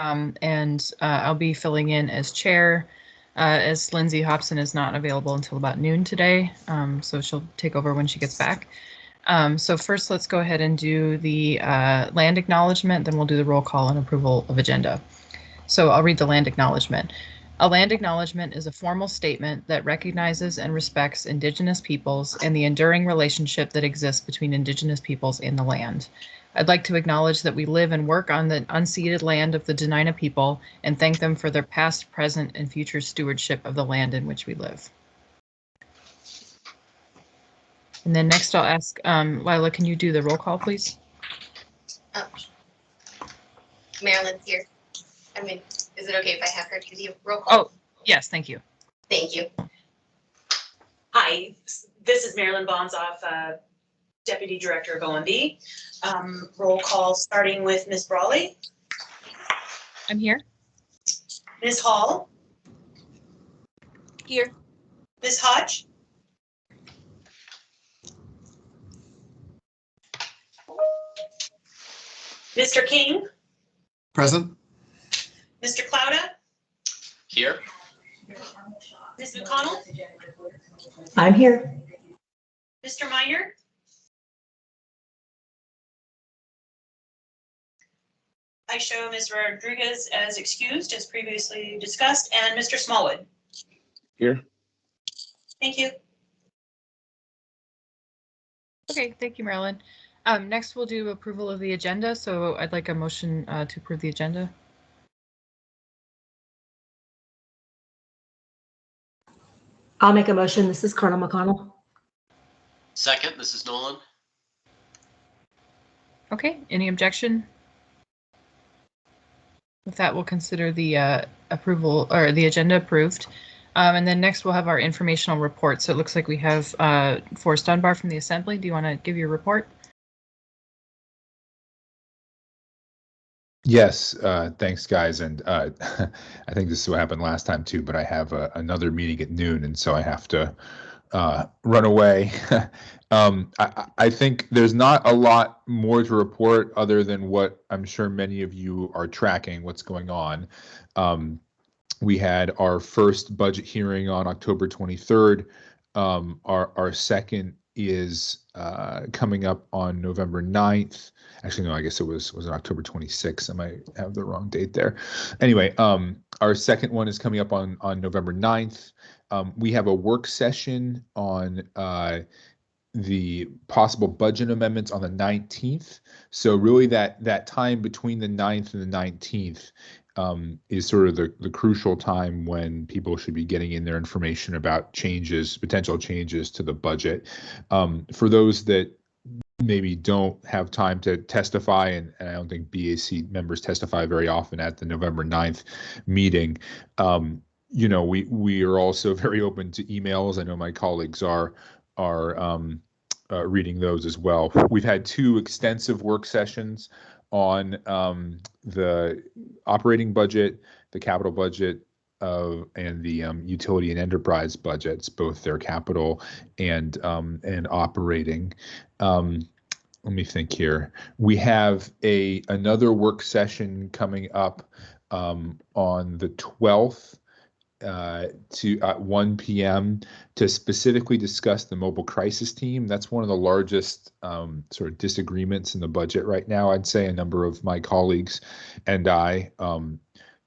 I'll be filling in as chair, as Lindsay Hobson is not available until about noon today, so she'll take over when she gets back. So first, let's go ahead and do the land acknowledgement, then we'll do the roll call and approval of agenda. So I'll read the land acknowledgement. A land acknowledgement is a formal statement that recognizes and respects Indigenous peoples and the enduring relationship that exists between Indigenous peoples and the land. I'd like to acknowledge that we live and work on the unceded land of the Dena'ina people and thank them for their past, present, and future stewardship of the land in which we live. And then next I'll ask, Lila, can you do the roll call, please? Oh. Marilyn's here. I mean, is it okay if I have her do the roll call? Oh, yes, thank you. Thank you. Hi, this is Marilyn Bonzoff, Deputy Director of OMB. Roll call starting with Ms. Brawley. I'm here. Ms. Hall. Here. Ms. Hodge. Mr. King. Present. Mr. Clouda. Here. Ms. McConnell. I'm here. Mr. Minor. I show Ms. Rodriguez as excused, as previously discussed, and Mr. Smallwood. Here. Thank you. Okay, thank you, Marilyn. Next, we'll do approval of the agenda. So I'd like a motion to approve the agenda. I'll make a motion. This is Colonel McConnell. Second, this is Nolan. Okay, any objection? With that, we'll consider the approval or the agenda approved. And then next we'll have our informational report. So it looks like we have Forrest Dunbar from the Assembly. Do you want to give your report? Yes, thanks, guys. And I think this is what happened last time too, but I have another meeting at noon, and so I have to run away. I think there's not a lot more to report other than what I'm sure many of you are tracking, what's going on. We had our first budget hearing on October 23rd. Our second is coming up on November 9th. Actually, no, I guess it was October 26th. I might have the wrong date there. Anyway, our second one is coming up on November 9th. We have a work session on the possible budget amendments on the 19th. So really that time between the 9th and the 19th is sort of the crucial time when people should be getting in their information about changes, potential changes to the budget. For those that maybe don't have time to testify, and I don't think BAC members testify very often at the November 9th meeting, you know, we are also very open to emails. I know my colleagues are reading those as well. We've had two extensive work sessions on the operating budget, the capital budget, and the utility and enterprise budgets, both their capital and operating. Let me think here. We have another work session coming up on the 12th at 1 p.m. to specifically discuss the mobile crisis team. That's one of the largest sort of disagreements in the budget right now. I'd say a number of my colleagues and I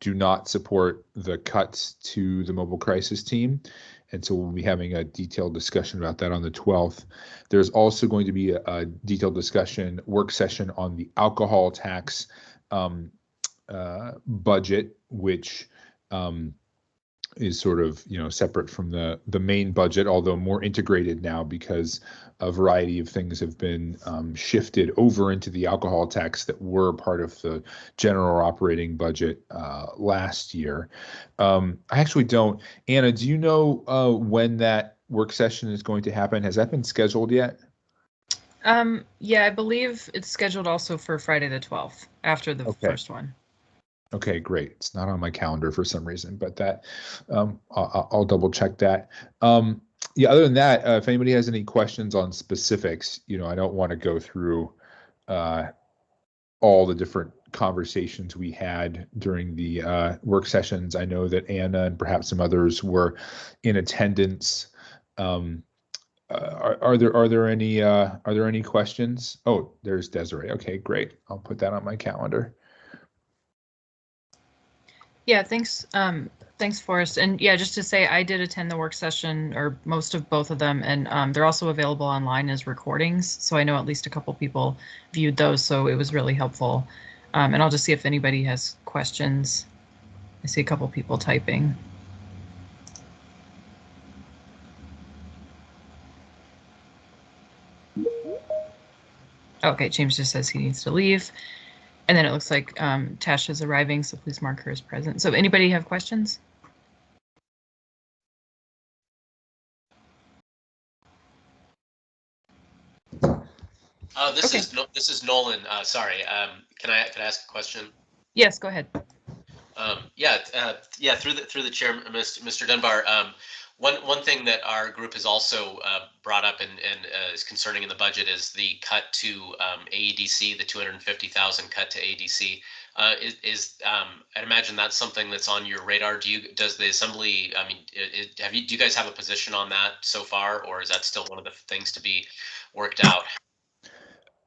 do not support the cuts to the mobile crisis team. And so we'll be having a detailed discussion about that on the 12th. There's also going to be a detailed discussion, work session on the alcohol tax budget, which is sort of, you know, separate from the main budget, although more integrated now because a variety of things have been shifted over into the alcohol tax that were part of the general operating budget last year. I actually don't. Anna, do you know when that work session is going to happen? Has that been scheduled yet? Yeah, I believe it's scheduled also for Friday the 12th after the first one. Okay, great. It's not on my calendar for some reason, but that I'll double check that. Yeah, other than that, if anybody has any questions on specifics, you know, I don't want to go through all the different conversations we had during the work sessions. I know that Anna and perhaps some others were in attendance. Are there any questions? Oh, there's Desiree. Okay, great. I'll put that on my calendar. Yeah, thanks. Thanks, Forrest. And yeah, just to say, I did attend the work session, or most of both of them, and they're also available online as recordings. So I know at least a couple people viewed those, so it was really helpful. And I'll just see if anybody has questions. I see a couple people typing. Okay, James just says he needs to leave. And then it looks like Tash is arriving, so please mark her as present. So anybody have questions? This Okay. is Nolan. Sorry. Can I ask a question? Yes, go ahead. Yeah. Through the chair, Mr. Dunbar. One thing that our group has also brought up and is concerning in the budget is the cut to AEDC, the 250,000 cut to AEDC. I'd imagine that's something that's on your radar. Does the assembly? I mean, do you guys have a position on that so far, or is that still one of the things to be worked out?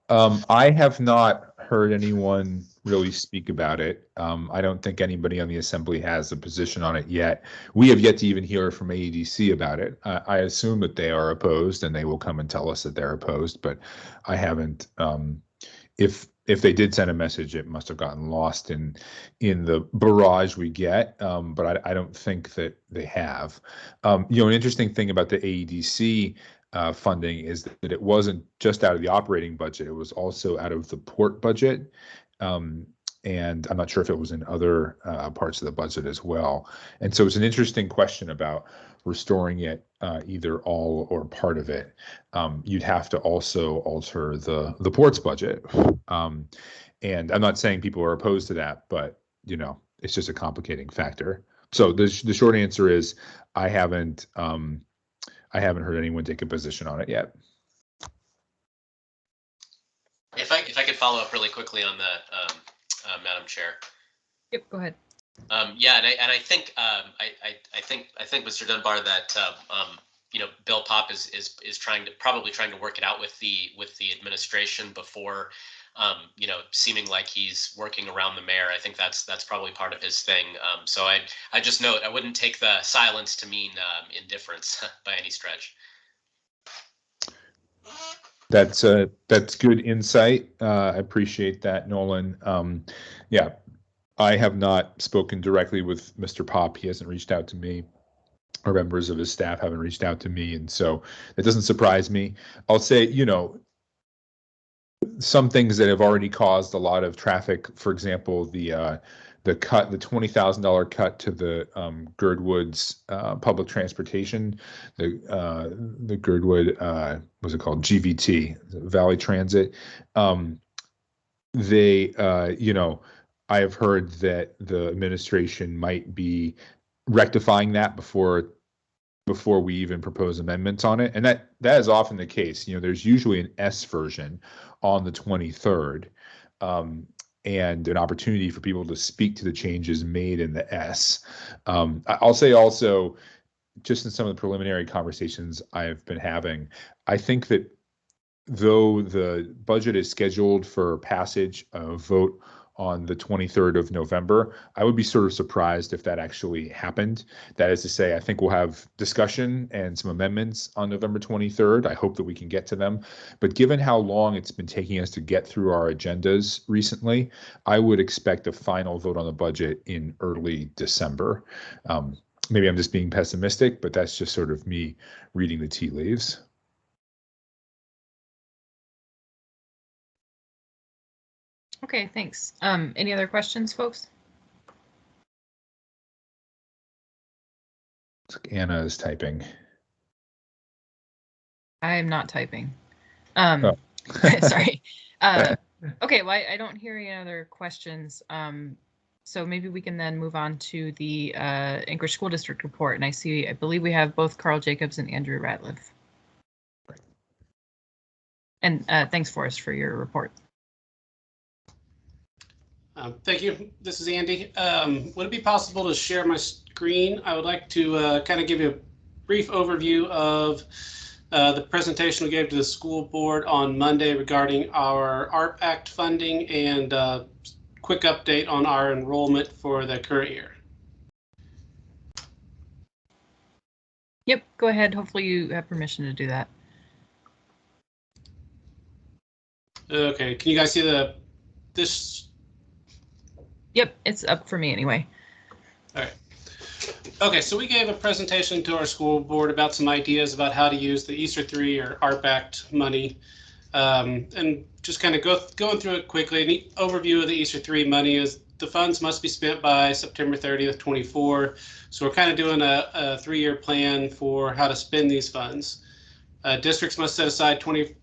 I have not heard anyone really speak about it. I don't think anybody on the assembly has a position on it yet. We have yet to even hear from AEDC about it. I assume that they are opposed and they will come and tell us that they're opposed, but I haven't. If they did send a message, it must have gotten lost in the barrage we get. But I don't think that they have. An interesting thing about the AEDC funding is that it wasn't just out of the operating budget, it was also out of the port budget. And I'm not sure if it was in other parts of the budget as well. And so it's an interesting question about restoring it, either all or part of it. You'd have to also alter the port's budget. And I'm not saying people are opposed to that, but it's just a complicating factor. So the short answer is I haven't heard anyone take a position on it yet. If I could follow up really quickly on that, Madam Chair. Yep, go ahead. Yeah, and I think Mr. Dunbar that Bill Pop is probably trying to work it out with the administration before seeming like he's working around the mayor. I think that's probably part of his thing. So I just note I wouldn't take the silence to mean indifference by any stretch. That's good insight. I appreciate that, Nolan. Yeah, I have not spoken directly with Mr. Pop. He hasn't reached out to me, or members of his staff haven't reached out to me, and so it doesn't surprise me. I'll say, some things that have already caused a lot of traffic. For example, the $20,000 cut to the Girdwood's public transportation, the Girdwood, what's it called, GVT, Valley Transit. I have heard that the administration might be rectifying that before we even propose amendments on it, and that is often the case. There's usually an S version on the 23rd, and an opportunity for people to speak to the changes made in the S. I'll say also, just in some of the preliminary conversations I've been having, I think that though the budget is scheduled for passage, vote on the 23rd of November, I would be sort of surprised if that actually happened. That is to say, I think we'll have discussion and some amendments on November 23rd. I hope that we can get to them. But given how long it's been taking us to get through our agendas recently, I would expect a final vote on the budget in early December. Maybe I'm just being pessimistic, but that's just sort of me reading the tea leaves. Okay, thanks. Any other questions, folks? Anna is typing. I am not typing. Oh. Sorry. Okay, well, I don't hear any other questions. So maybe we can then move on to the Anchorage School District report. And I believe we have both Carl Jacobs and Andrew Ratliff. And thanks, Forrest, for your report. Thank you. This is Andy. Would it be possible to share my screen? I would like to kind of give you a brief overview of the presentation we gave to the school board on Monday regarding our ARP Act funding and quick update on our enrollment for the current year. Yep, go ahead. Hopefully you have permission to do that. Okay, can you guys see this? Yep, it's up for me anyway. All right. Okay, so we gave a presentation to our school board about some ideas about how to use the ESER 3 or ARP Act money. And just kind of going through it quickly. An overview of the ESER 3 money is the funds must be spent by September 30th, 24. So we're kind of doing a 3-year plan for how to spend these funds. Districts must set aside 20%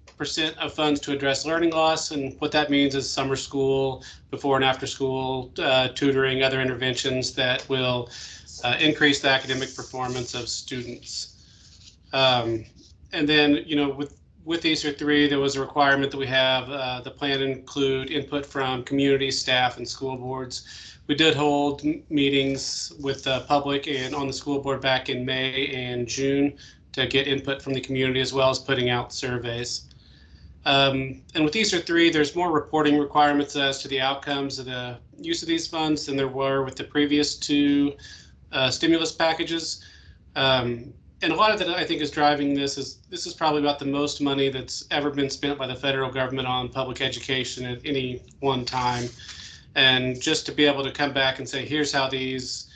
of funds to address learning loss, and what that means is summer school, before and after school, tutoring, other interventions that will increase the academic performance of students. And then, you know, with ESER 3, there was a requirement that we have the plan include input from community, staff, and school boards. We did hold meetings with the public and on the school board back in May and June to get input from the community, as well as putting out surveys. And with ESER 3, there's more reporting requirements as to the outcomes of the use of these funds than there were with the previous 2 stimulus packages. And a lot of that, I think, is driving this is probably about the most money that's ever been spent by the federal government on public education at any one time. And just to be able to come back and say, here's how here's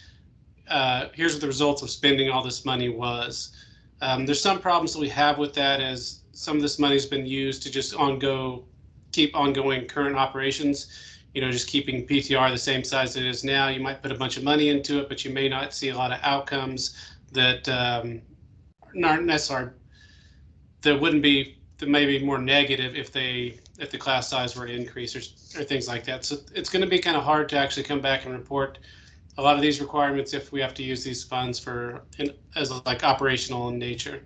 what the results of spending all this money was. There's some problems that we have with that, as some of this money has been used to just keep ongoing current operations. You know, just keeping PTR the same size it is now. You might put a bunch of money into it, but you may not see a lot of outcomes that aren't necessarily, that wouldn't be, that may be more negative if the class size were to increase or things like that. So it's going to be kind of hard to actually come back and report a lot of these requirements if we have to use these funds as like operational in nature.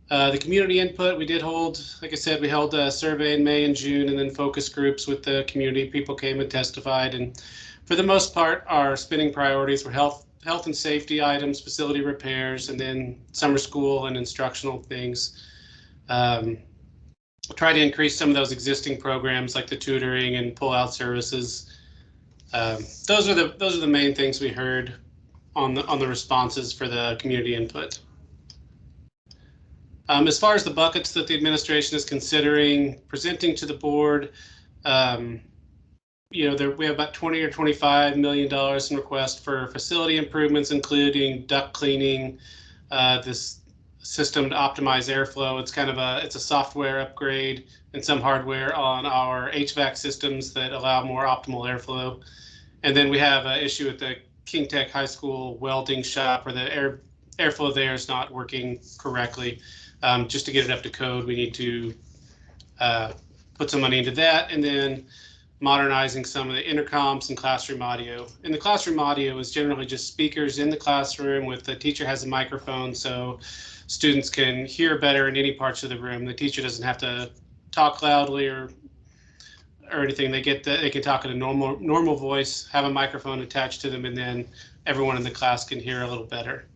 The community input, we did hold, like I said, we held a survey in May and June, and then focus groups with the community. People came and testified, and for the most part, our spending priorities were health and safety items, facility repairs, and then summer school and instructional things. Try to increase some of those existing programs like the tutoring and pull-out services. Those are the main things we heard on the responses for the community input. As far as the buckets that the administration is considering presenting to the board, you know, we have about $20 or $25 million in requests for facility improvements, including duct cleaning, this system to optimize airflow. It's kind of it's a software upgrade and some hardware on our HVAC systems that allow more optimal airflow. And then we have an issue at the King Tech High School welding shop where the airflow there is not working correctly. Just to get it up to code, we need to put some money into that, and then modernizing some of the intercoms and classroom audio. And the classroom audio is generally just speakers in the classroom with the teacher has a microphone, so students can hear better in any parts of the room. The teacher doesn't have to talk loudly or anything. They can talk in a normal voice, have a microphone attached to them, and then everyone in the class can hear a little better.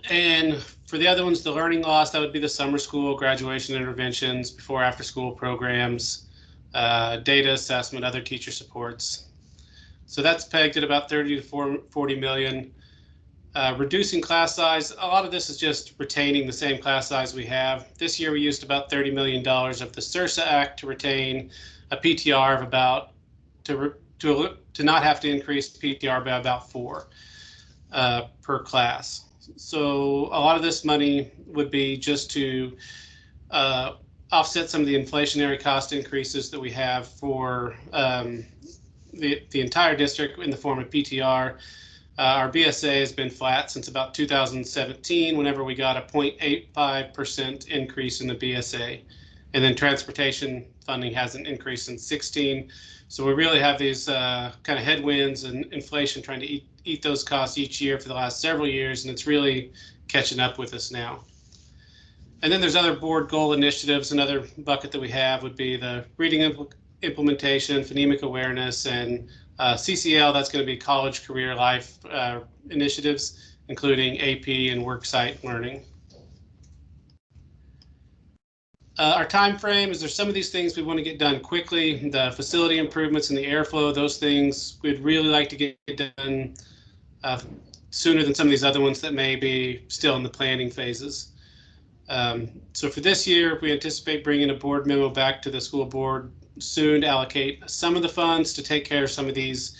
And for the other ones, the learning loss, that would be the summer school, graduation interventions, before after school programs, data assessment, other teacher supports. So that's pegged at about 30 to 40 million. Reducing class size, a lot of this is just retaining the same class size we have. This year we used about $30 million of the SRSA Act to retain a PTR of about, to not have to increase the PTR by about 4 per class. So a lot of this money would be just to offset some of the inflationary cost increases that we have for the entire district in the form of PTR. Our BSA has been flat since about 2017, whenever we got a 0.85% increase in the BSA. And then transportation funding hasn't increased since 16. So we really have these kind of headwinds and inflation trying to eat those costs each year for the last several years, and it's really catching up with us now. And then there's other board goal initiatives. Another bucket that we have would be the reading implementation, phonemic awareness, and CCL, that's going to be college career life initiatives, including AP and worksite learning. Our time frame is there's some of these things we want to get done quickly. The facility improvements and the airflow, those things we'd really like to get done sooner than some of these other ones that may be still in the planning phases. So for this year, we anticipate bringing a board memo back to the school board soon to allocate some of the funds to take care of some of these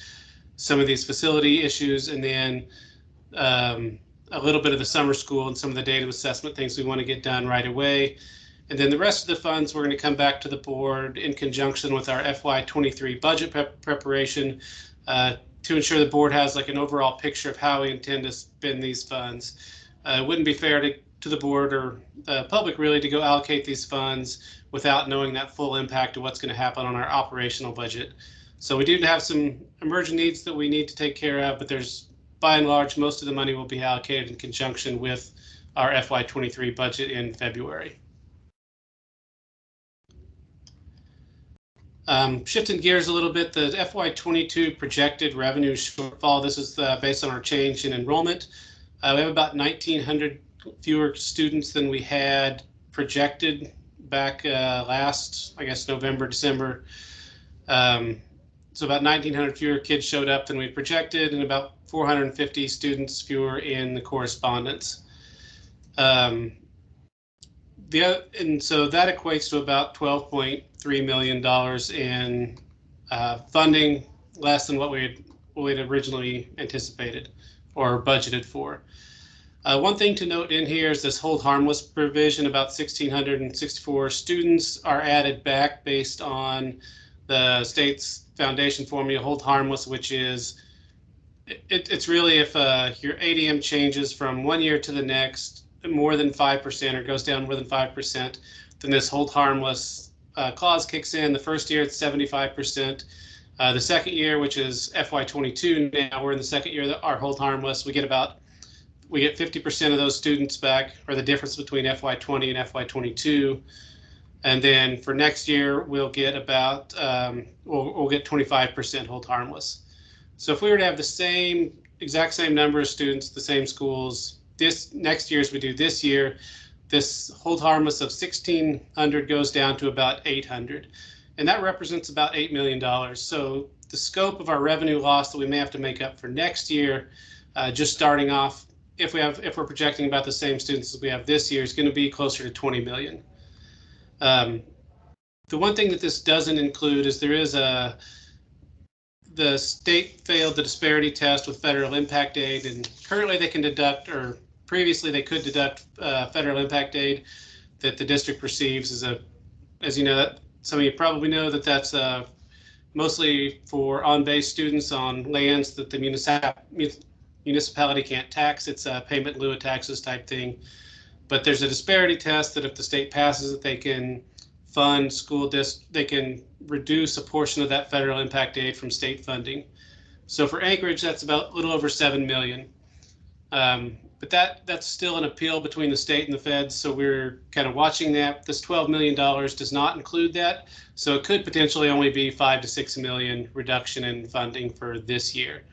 facility issues, and then a little bit of the summer school and some of the data assessment things we want to get done right away. And then the rest of the funds, we're going to come back to the board in conjunction with our FY23 budget preparation to ensure the board has like an overall picture of how we intend to spend these funds. It wouldn't be fair to the board or the public really to go allocate these funds without knowing that full impact of what's going to happen on our operational budget. So we do have some emergent needs that we need to take care of, but there's, by and large, most of the money will be allocated in conjunction with our FY23 budget in February. Shifting gears a little bit, the FY22 projected revenue shortfall, this is based on our change in enrollment. We have about 1,900 fewer students than we had projected back last, I guess, November, December. So about 1,900 fewer kids showed up than we projected, and about 450 students fewer in the correspondence. And so that equates to about $12.3 million in funding, less than what we had originally anticipated or budgeted for. One thing to note in here is this hold harmless provision. About 1,664 students are added back based on the state's foundation formula, hold harmless, which is it's really if your ADM changes from one year to the next more than 5% or goes down more than 5%, then this hold harmless clause kicks in. The first year it's 75%. The second year, which is FY22 now, we're in the second year that our hold harmless, we get 50% of those students back, or the difference between FY20 and FY22. And then for next year, we'll get about, we'll get 25% hold harmless. So if we were to have the exact same number of students, the same schools, this next year as we do this year, this hold harmless of 1,600 goes down to about 800. And that represents about $8 million. So the scope of our revenue loss that we may have to make up for next year, just starting off, if we're projecting about the same students as we have this year, is going to be closer to 20 million. The one thing that this doesn't include is the state failed the disparity test with federal impact aid, and currently they can deduct, or previously they could deduct federal impact aid that the district receives as you know, that some of you probably know that's mostly for on-base students on lands that the municipality can't tax. It's a payment in lieu of taxes type thing. But there's a disparity test that if the state passes it, they can fund they can reduce a portion of that federal impact aid from state funding. So for Anchorage, that's about a little over 7 million. But that's still an appeal between the state and the feds. So we're kind of watching that. This $12 million does not include that. So it could potentially only be 5 to 6 million reduction in funding for this year.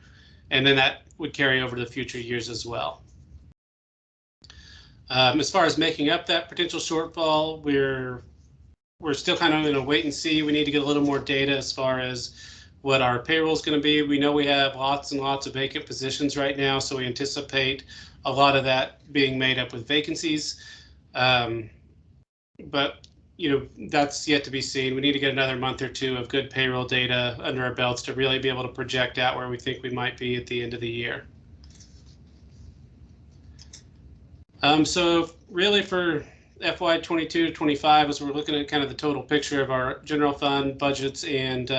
And then that would carry over to the future years as well. As far as making up that potential shortfall, we're still kind of in a wait and see. We need to get a little more data as far as what our payroll is going to be. We know we have lots and lots of vacant positions right now, so we anticipate a lot of that being made up with vacancies. But you know, that's yet to be seen. We need to get another month or two of good payroll data under our belts to really be able to project out where we think we might be at the end of the year. So really for FY22 to 25, as we're looking at kind of the total picture of our general fund budgets and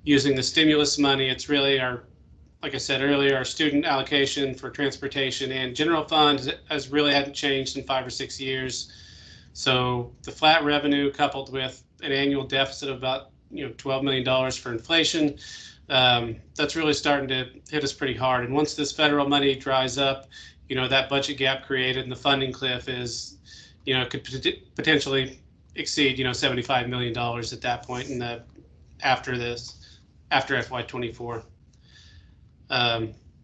using the stimulus money, it's really like I said earlier, our student allocation for transportation and general fund has really hadn't changed in 5 or 6 years. So the flat revenue coupled with an annual deficit of about $12 million for inflation, that's really starting to hit us pretty hard. And once this federal money dries up, that budget gap created and the funding cliff is could potentially exceed, $75 million at that point in the after FY24.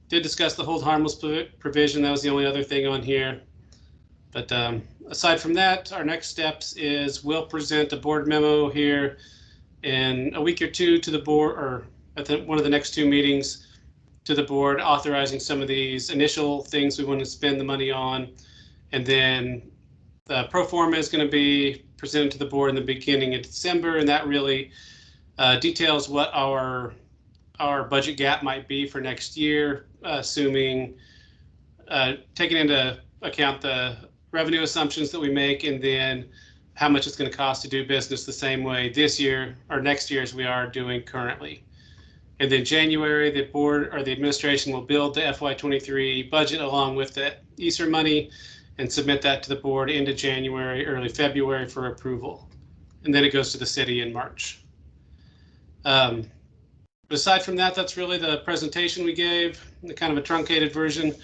Did discuss the hold harmless provision. That was the only other thing on here. But aside from that, our next steps is we'll present a board memo here in a week or two to the board, or at one of the next two meetings to the board, authorizing some of these initial things we want to spend the money on. And then the pro forma is going to be presented to the board in the beginning of December, and that really details what our budget gap might be for next year, assuming taking into account the revenue assumptions that we make, and then how much it's going to cost to do business the same way this year or next year as we are doing currently. And then January, the board or the administration will build the FY23 budget along with the Easter money and submit that to the board into January, early February for approval. And then it goes to the city in March. But aside from that, that's really the presentation we gave, the kind of a truncated version,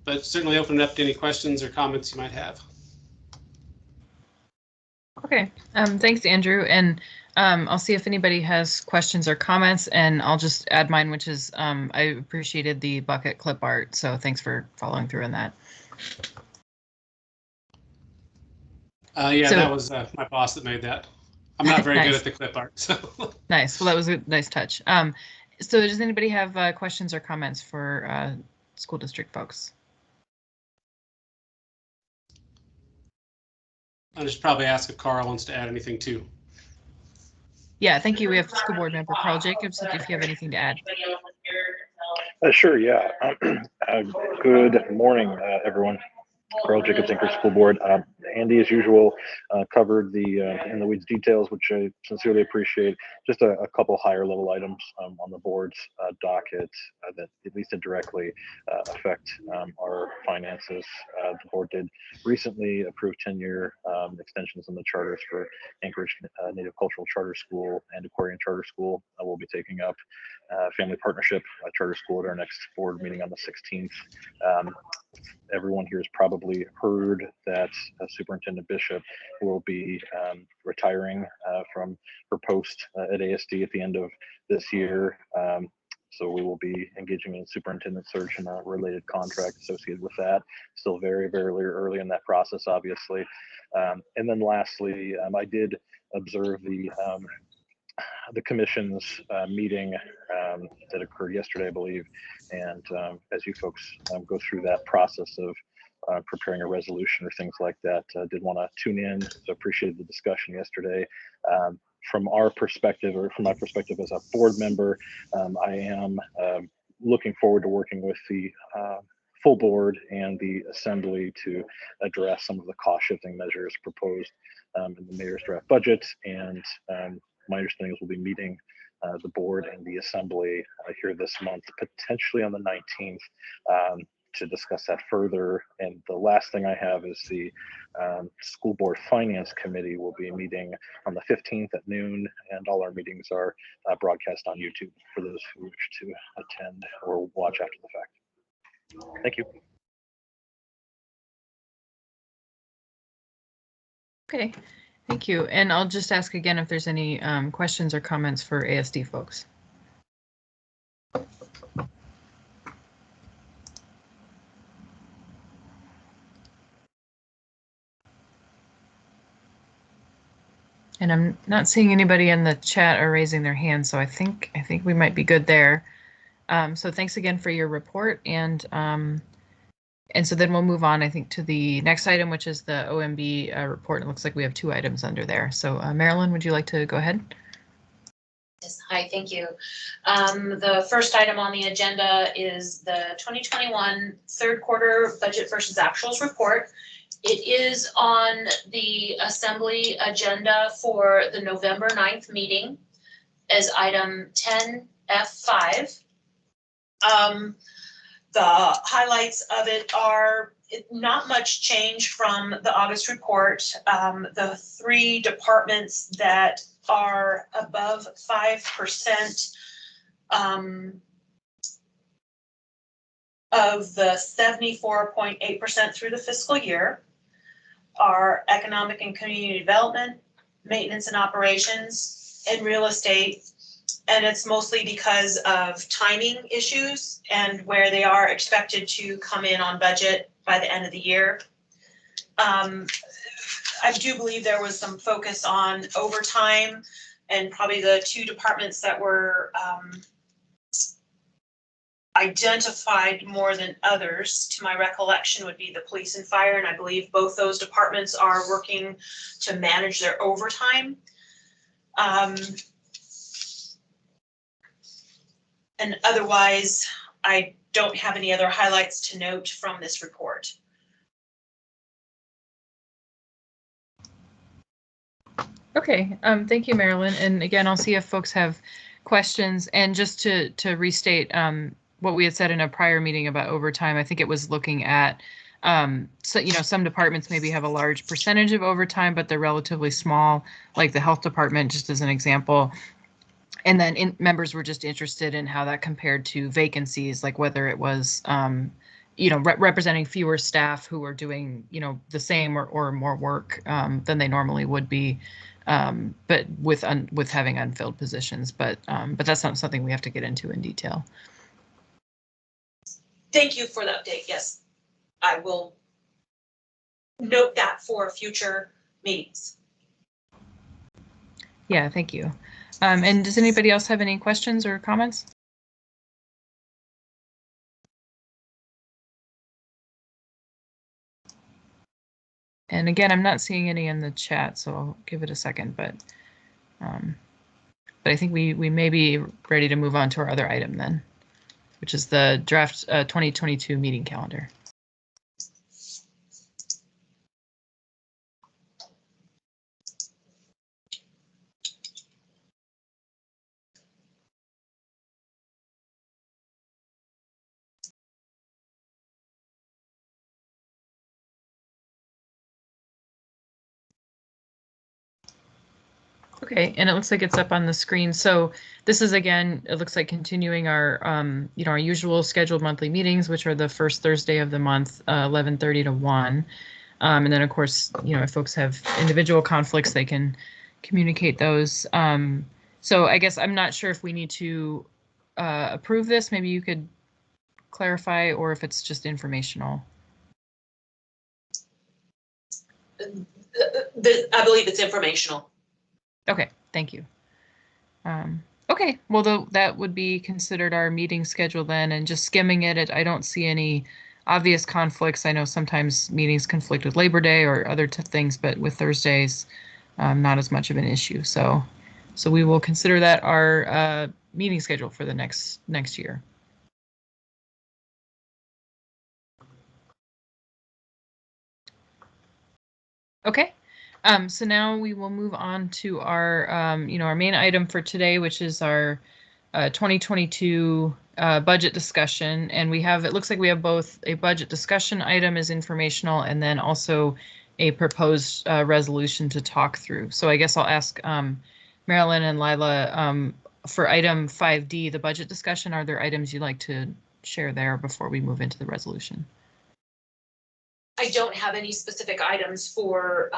but certainly open it up to any questions or comments you might have. Okay, thanks, Andrew. And I'll see if anybody has questions or comments, and I'll just add mine, which is I appreciated the bucket clip art, so thanks for following through on that. Yeah, so, that was my boss that made that. I'm not very good at the clip art. So. Nice. Well, that was a nice touch. So does anybody have questions or comments for school district folks? I'll just probably ask if Carl wants to add anything too. Yeah, thank you. We have school board member Carl Jacobs, if you have anything to add. Sure, yeah. Good morning, everyone. Carl Jacobs, Anchorage School Board. Andy, as usual, covered the in the weeds details, which I sincerely appreciate. Just a couple higher level items on the board's docket that at least indirectly affect our finances. The board did recently approve 10-year extensions on the charters for Anchorage Native Cultural Charter School and Aquarian Charter School. We'll be taking up Family Partnership Charter School at our next board meeting on the 16th. Everyone here has probably heard that Superintendent Bishop will be retiring from her post at ASD at the end of this year. So we will be engaging in superintendent search and a related contract associated with that. Still very, very early in that process, obviously. And then lastly, I did observe the commission's meeting that occurred yesterday, I believe. And as you folks go through that process of preparing a resolution or things like that, did want to tune in. So appreciated the discussion yesterday. From our perspective, or from my perspective as a board member, I am looking forward to working with the full board and the assembly to address some of the cost shifting measures proposed in the mayor's draft budget. And my understanding is we'll be meeting the board and the assembly here this month, potentially on the 19th, to discuss that further. And the last thing I have is the school board finance committee will be meeting on the 15th at noon, and all our meetings are broadcast on YouTube for those who wish to attend or watch after the fact. Thank you. Okay. Thank you. And I'll just ask again if there's any questions or comments for ASD folks. And I'm not seeing anybody in the chat or raising their hand, so I think we might be good there. So thanks again for your report, and so then we'll move on, I think, to the next item, which is the OMB report. It looks like we have 2 items under there. So Marilyn, would you like to go ahead? Yes, hi, thank you. The first item on the agenda is the 2021 third quarter budget versus actuals report. It is on the assembly agenda for the November 9th meeting as item 10F5. The highlights of it are not much change from the August report. The 3 departments that are above 5% of the 74.8% through the fiscal year are economic and community development, maintenance and operations, and real estate. And it's mostly because of timing issues and where they are expected to come in on budget by the end of the year. I do believe there was some focus on overtime, and probably the two departments that were identified more than others, to my recollection, would be the police and fire, and I believe both those departments are working to manage their overtime. And otherwise, I don't have any other highlights to note from this report. Okay, thank you, Marilyn. And again, I'll see if folks have questions. And just to restate what we had said in a prior meeting about overtime, I think it was looking at, so, you know, some departments maybe have a large percentage of overtime, but they're relatively small, like the health department, just as an example. And then members were just interested in how that compared to vacancies, like whether it was, you know, representing fewer staff who are doing, you know, the same or more work than they normally would be, but with having unfilled positions. But that's not something we have to get into in detail. Thank you for the update. Yes, I will note that for future meetings. Yeah, thank you. And does anybody else have any questions or comments? And again, I'm not seeing any in the chat, so I'll give it a second, but I think we may be ready to move on to our other item then, which is the draft 2022 meeting calendar. Okay, and it looks like it's up on the screen. So this is, again, it looks like continuing our, you know, our usual scheduled monthly meetings, which are the first Thursday of the month, 11:30 to 1. And then, of course, you know, if folks have individual conflicts, they can communicate those. So I guess I'm not sure if we need to approve this. Maybe you could clarify, or if it's just informational. I believe it's informational. Okay, thank you. Okay, well, that would be considered our meeting schedule then, and just skimming it, I don't see any obvious conflicts. I know sometimes meetings conflict with Labor Day or other things, but with Thursdays, not as much of an issue. So we will consider that our meeting schedule for the next year. Okay. So now we will move on to our, you know, our main item for today, which is our 2022 budget discussion. And we have, it looks like we have both a budget discussion item as informational, and then also a proposed resolution to talk through. So I guess I'll ask Marilyn and Lila, for item 5D, the budget discussion, are there items you'd like to share there before we move into the resolution? I don't have any specific items for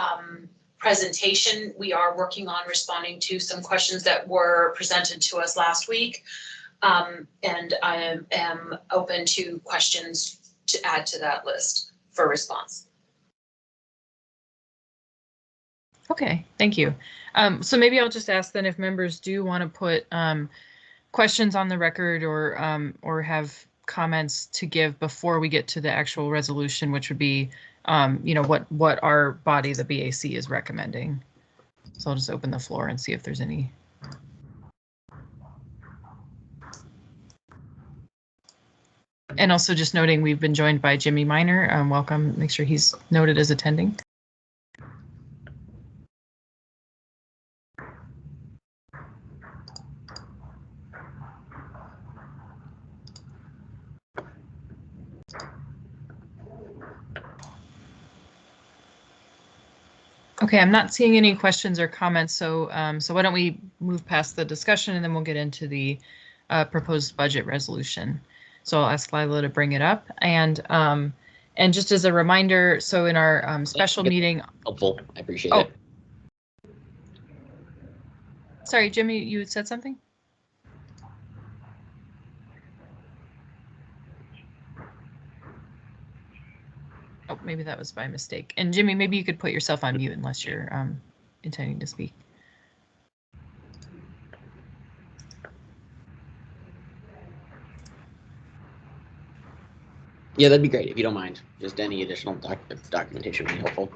presentation. We are working on responding to some questions that were presented to us last week. And I am open to questions to add to that list for response. Okay, thank you. So maybe I'll just ask then if members do want to put questions on the record or have comments to give before we get to the actual resolution, which would be, you know, what our body, the BAC, is recommending. So I'll just open the floor and see if there's any. And also just noting we've been joined by Jimmy Miner. Welcome. Make sure he's noted as attending. Okay, I'm not seeing any questions or comments, so why don't we move past the discussion and then we'll get into the proposed budget resolution. So I'll ask Lila to bring it up, and And just as a reminder, so in our special meeting, Helpful. I appreciate Oh. it. sorry, Jimmy, you had said something? Oh, maybe that was by mistake. And Jimmy, maybe you could put yourself on mute unless you're intending to speak. Yeah, that'd be great if you don't mind. Just any additional documentation would be helpful.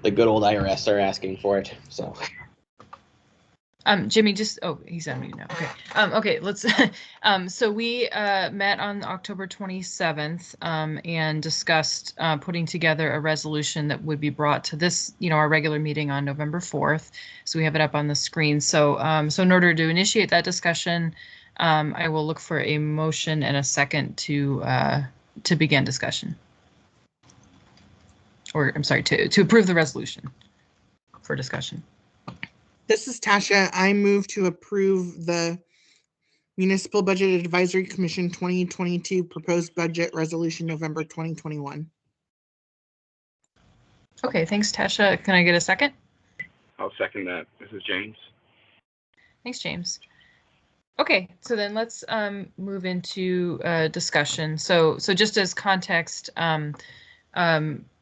The good old IRS are asking for it, so. Jimmy, just, oh, he's on mute now. Okay. Okay, let's, so we met on October 27th and discussed putting together a resolution that would be brought to this, our regular meeting on November 4th. So we have it up on the screen. So, so in order to initiate that discussion, I will look for a motion and a second to begin discussion. Or, I'm sorry, to approve the resolution for discussion. This is Tasha. I move to approve the Municipal Budget Advisory Commission 2022 proposed budget resolution November 2021. Okay, thanks, Tasha. Can I get a second? I'll second that. This is James. Thanks, James. Okay, so then let's move into discussion. So just as context,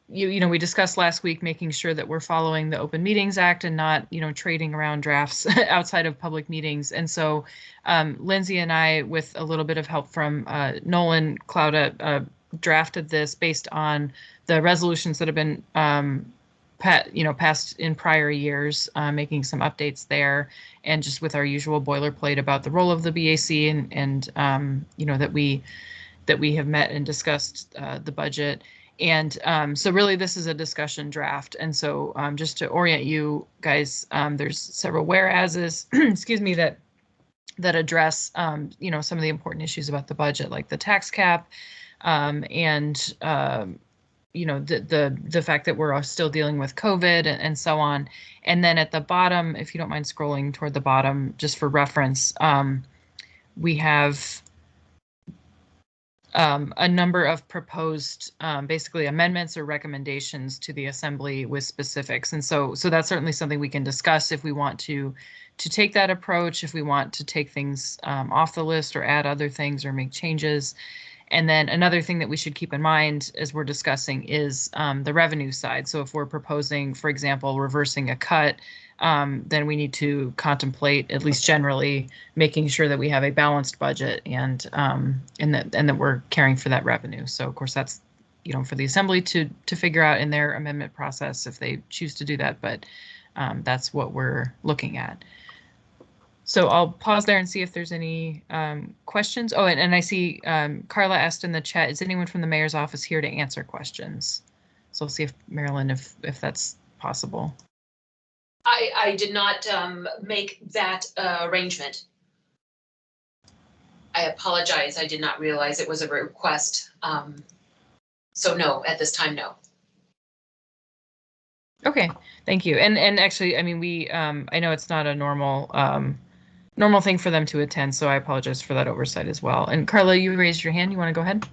we discussed last week making sure that we're following the Open Meetings Act and not, trading around drafts outside of public meetings. And so Lindsay and I, with a little bit of help from Nolan Clauda, drafted this based on the resolutions that have been passed in prior years, making some updates there, and just with our usual boilerplate about the role of the BAC and that we have met and discussed the budget. And so really this is a discussion draft. And so just to orient you guys, there's several whereases, excuse me, that address, some of the important issues about the budget, like the tax cap and, the fact that we're still dealing with COVID and so on. And then at the bottom, if you don't mind scrolling toward the bottom, just for reference, we have a number of proposed basically amendments or recommendations to the assembly with specifics. And so that's certainly something we can discuss if we want to take that approach, if we want to take things off the list or add other things or make changes. And then another thing that we should keep in mind as we're discussing is the revenue side. So if we're proposing, for example, reversing a cut, then we need to contemplate, at least generally, making sure that we have a balanced budget and that we're caring for that revenue. So of course that's for the assembly to figure out in their amendment process if they choose to do that, but that's what we're looking at. So I'll pause there and see if there's any questions. Oh, and I see Carla asked in the chat, is anyone from the mayor's office here to answer questions? So I'll see if Marilyn, if that's possible. I did not make that arrangement. I apologize. I did not realize it was a request. So no, at this time, no. Okay, thank you. And actually, I mean, we I know it's not a normal thing for them to attend, so I apologize for that oversight as well. And Carla, you raised your hand. You want to go ahead?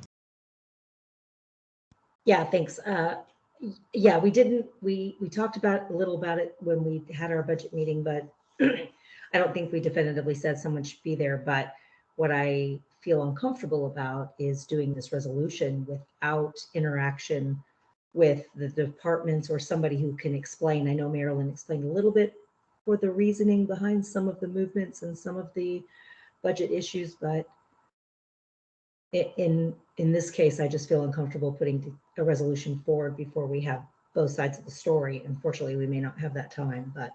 Yeah, thanks. Yeah, we talked a little about it when we had our budget meeting, but I don't think we definitively said someone should be there. But what I feel uncomfortable about is doing this resolution without interaction with the departments or somebody who can explain. I know Marilyn explained a little bit for the reasoning behind some of the movements and some of the budget issues, but in this case, I just feel uncomfortable putting a resolution forward before we have both sides of the story. Unfortunately, we may not have that time, but.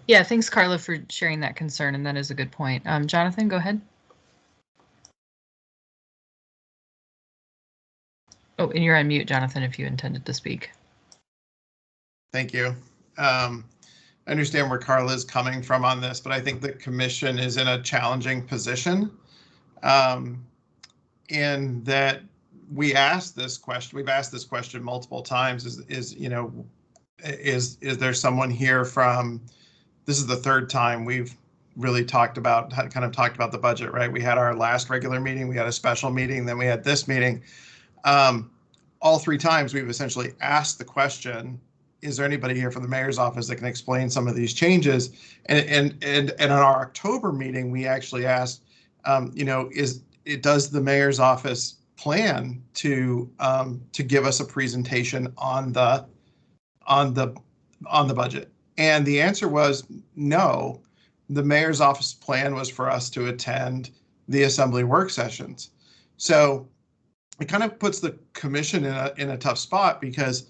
Yeah, thanks, Carla, for sharing that concern, and that is a good point. Jonathan, go ahead. Oh, and you're on mute, Jonathan, if you intended to speak. Thank you. I understand where Carla is coming from on this, but I think the commission is in a challenging position. In that we've asked this question multiple times, is there someone here from, this is the third time we've really talked about the budget, right? We had our last regular meeting, we had a special meeting, then we had this meeting. All 3 times we've essentially asked the question, is there anybody here from the mayor's office that can explain some of these changes? And in our October meeting, we actually asked, does the mayor's office plan to give us a presentation on the budget? And the answer was no. The mayor's office plan was for us to attend the assembly work sessions. So it kind of puts the commission in a tough spot, because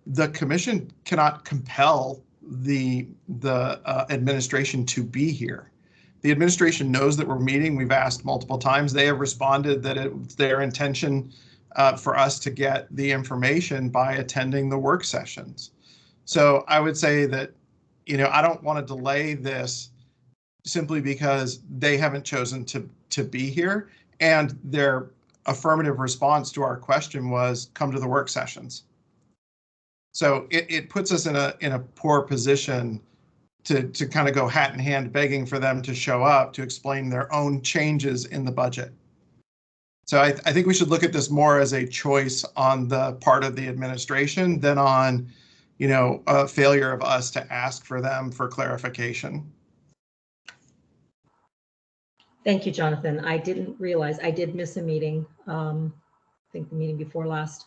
the commission cannot compel the administration to be here. The administration knows that we're meeting. We've asked multiple times. They have responded that it's their intention for us to get the information by attending the work sessions. So I would say that, I don't want to delay this simply because they haven't chosen to be here, and their affirmative response to our question was come to the work sessions. So it puts us in a poor position to kind of go hat in hand begging for them to show up to explain their own changes in the budget. So I think we should look at this more as a choice on the part of the administration than on, a failure of us to ask for them for clarification. Thank you, Jonathan. I didn't realize, I did miss a meeting, I think the meeting before last,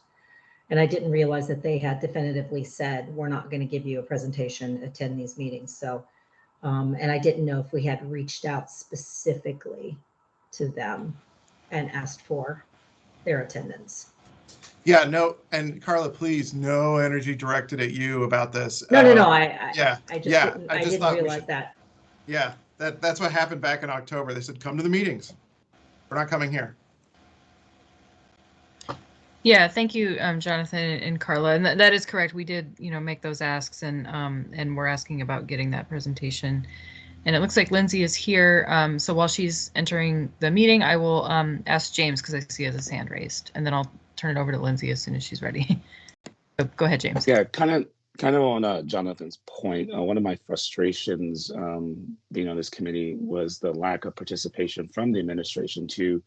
and I didn't realize that they had definitively said, we're not going to give you a presentation, attend these meetings. So, and I didn't know if we had reached out specifically to them and asked for their attendance. Yeah, no, and Carla, please, no energy directed at you about this. No, I didn't realize that. Yeah, that's what happened back in October. They said, come to the meetings. We're not coming here. Yeah, thank you, Jonathan and Carla. And that is correct. We did, make those asks, and we're asking about getting that presentation. And it looks like Lindsay is here. So while she's entering the meeting, I will ask James, because I see he has his hand raised, and then I'll turn it over to Lindsay as soon as she's ready. So go ahead, James. Yeah, kind of on Jonathan's point, one of my frustrations being on this committee was the lack of participation from the administration to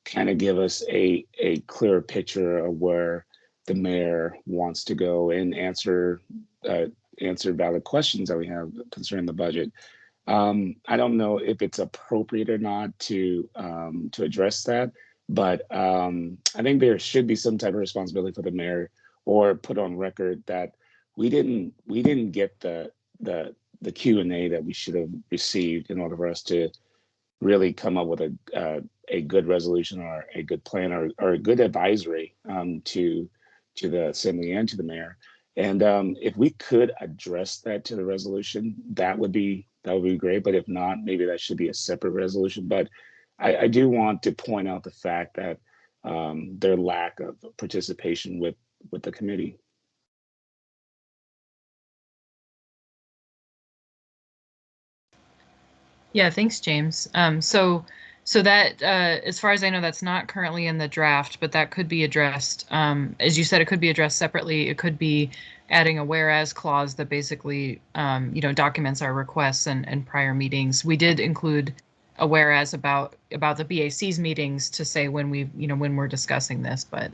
kind of give us a clearer picture of where the mayor wants to go and answer valid questions that we have concerning the budget. I don't know if it's appropriate or not to address that, but I think there should be some type of responsibility for the mayor, or put on record that we didn't get the Q&A that we should have received in order for us to really come up with a good resolution or a good plan or a good advisory to the assembly and to the mayor. And if we could address that to the resolution, that would be great. But if not, maybe that should be a separate resolution. But I do want to point out the fact that their lack of participation with the committee. Yeah, thanks, James. So that, as far as I know, that's not currently in the draft, but that could be addressed. As you said, it could be addressed separately. It could be adding a whereas clause that basically, documents our requests and prior meetings. We did include a whereas about the BAC's meetings to say when when we're discussing this, but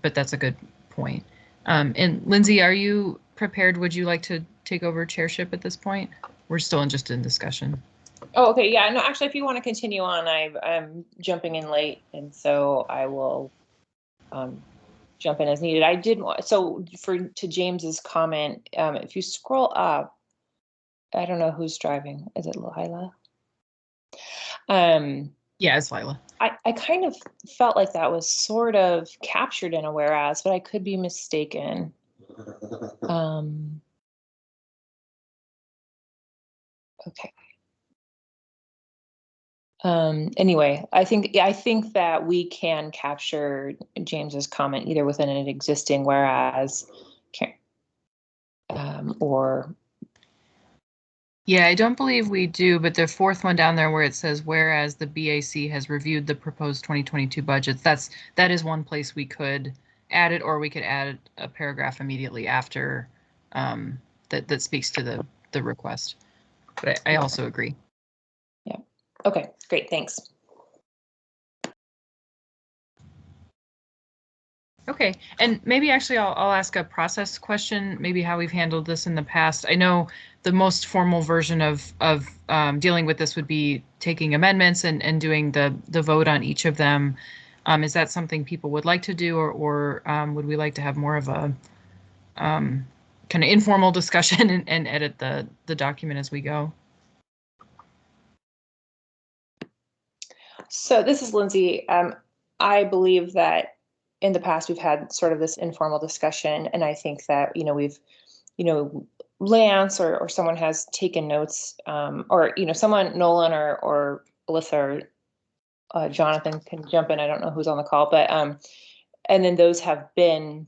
that's a good point. And Lindsay, are you prepared? Would you like to take over chairship at this point? We're still just in discussion. Oh, okay. Yeah, no, actually, if you want to continue on, I'm jumping in late, and so I will jump in as needed. I did to James's comment, if you scroll up, I don't know who's driving. Is it Lila? Yeah, it's Lila. I kind of felt like that was sort of captured in a whereas, but I could be mistaken. Okay. Anyway, I think that we can capture James's comment either within an existing whereas, or. Yeah, I don't believe we do, but the fourth one down there where it says, whereas the BAC has reviewed the proposed 2022 budgets, that is one place we could add it, or we could add a paragraph immediately after that speaks to the the request. But I also agree. Yeah. Okay, great, thanks. Okay, and maybe actually I'll ask a process question, maybe how we've handled this in the past. I know the most formal version of dealing with this would be taking amendments and doing the vote on each of them. Is that something people would like to do, or would we like to have more of a kind of informal discussion and edit the document as we go? So this is Lindsay. I believe that in the past we've had sort of this informal discussion, and I think that we've Lance or someone has taken notes, or someone, Nolan or Alyssa or Jonathan can jump in. I don't know who's on the call, but and then those have been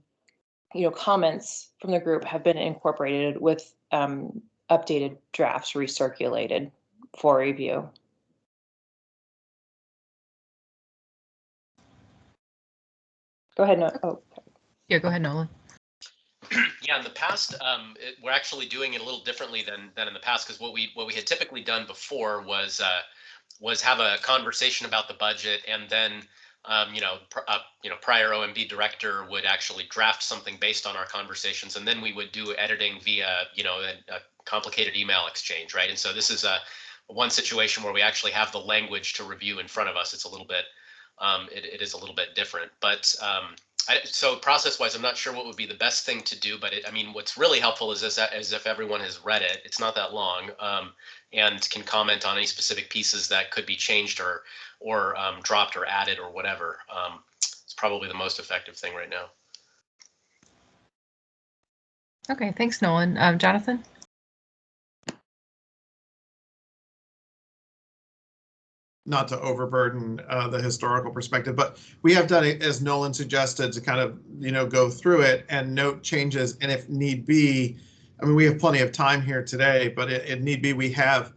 comments from the group have been incorporated with updated drafts recirculated for review. Go ahead, no. Oh, yeah, go ahead, Nolan. Yeah, in the past, we're actually doing it a little differently than in the past, because what we had typically done before was have a conversation about the budget, and then prior OMB director would actually draft something based on our conversations, and then we would do editing via a complicated email exchange, right? And so this is one situation where we actually have the language to review in front of us. It's a little bit it is a little bit different, but so process-wise, I'm not sure what would be the best thing to do, but what's really helpful is as if everyone has read it. It's not that long, and can comment on any specific pieces that could be changed or dropped or added or whatever. It's probably the most effective thing right now. Okay, thanks, Nolan. Jonathan? Not to overburden the historical perspective, but we have done it, as Nolan suggested, to kind of, go through it and note changes. And if need be, we have plenty of time here today, but if need be, we have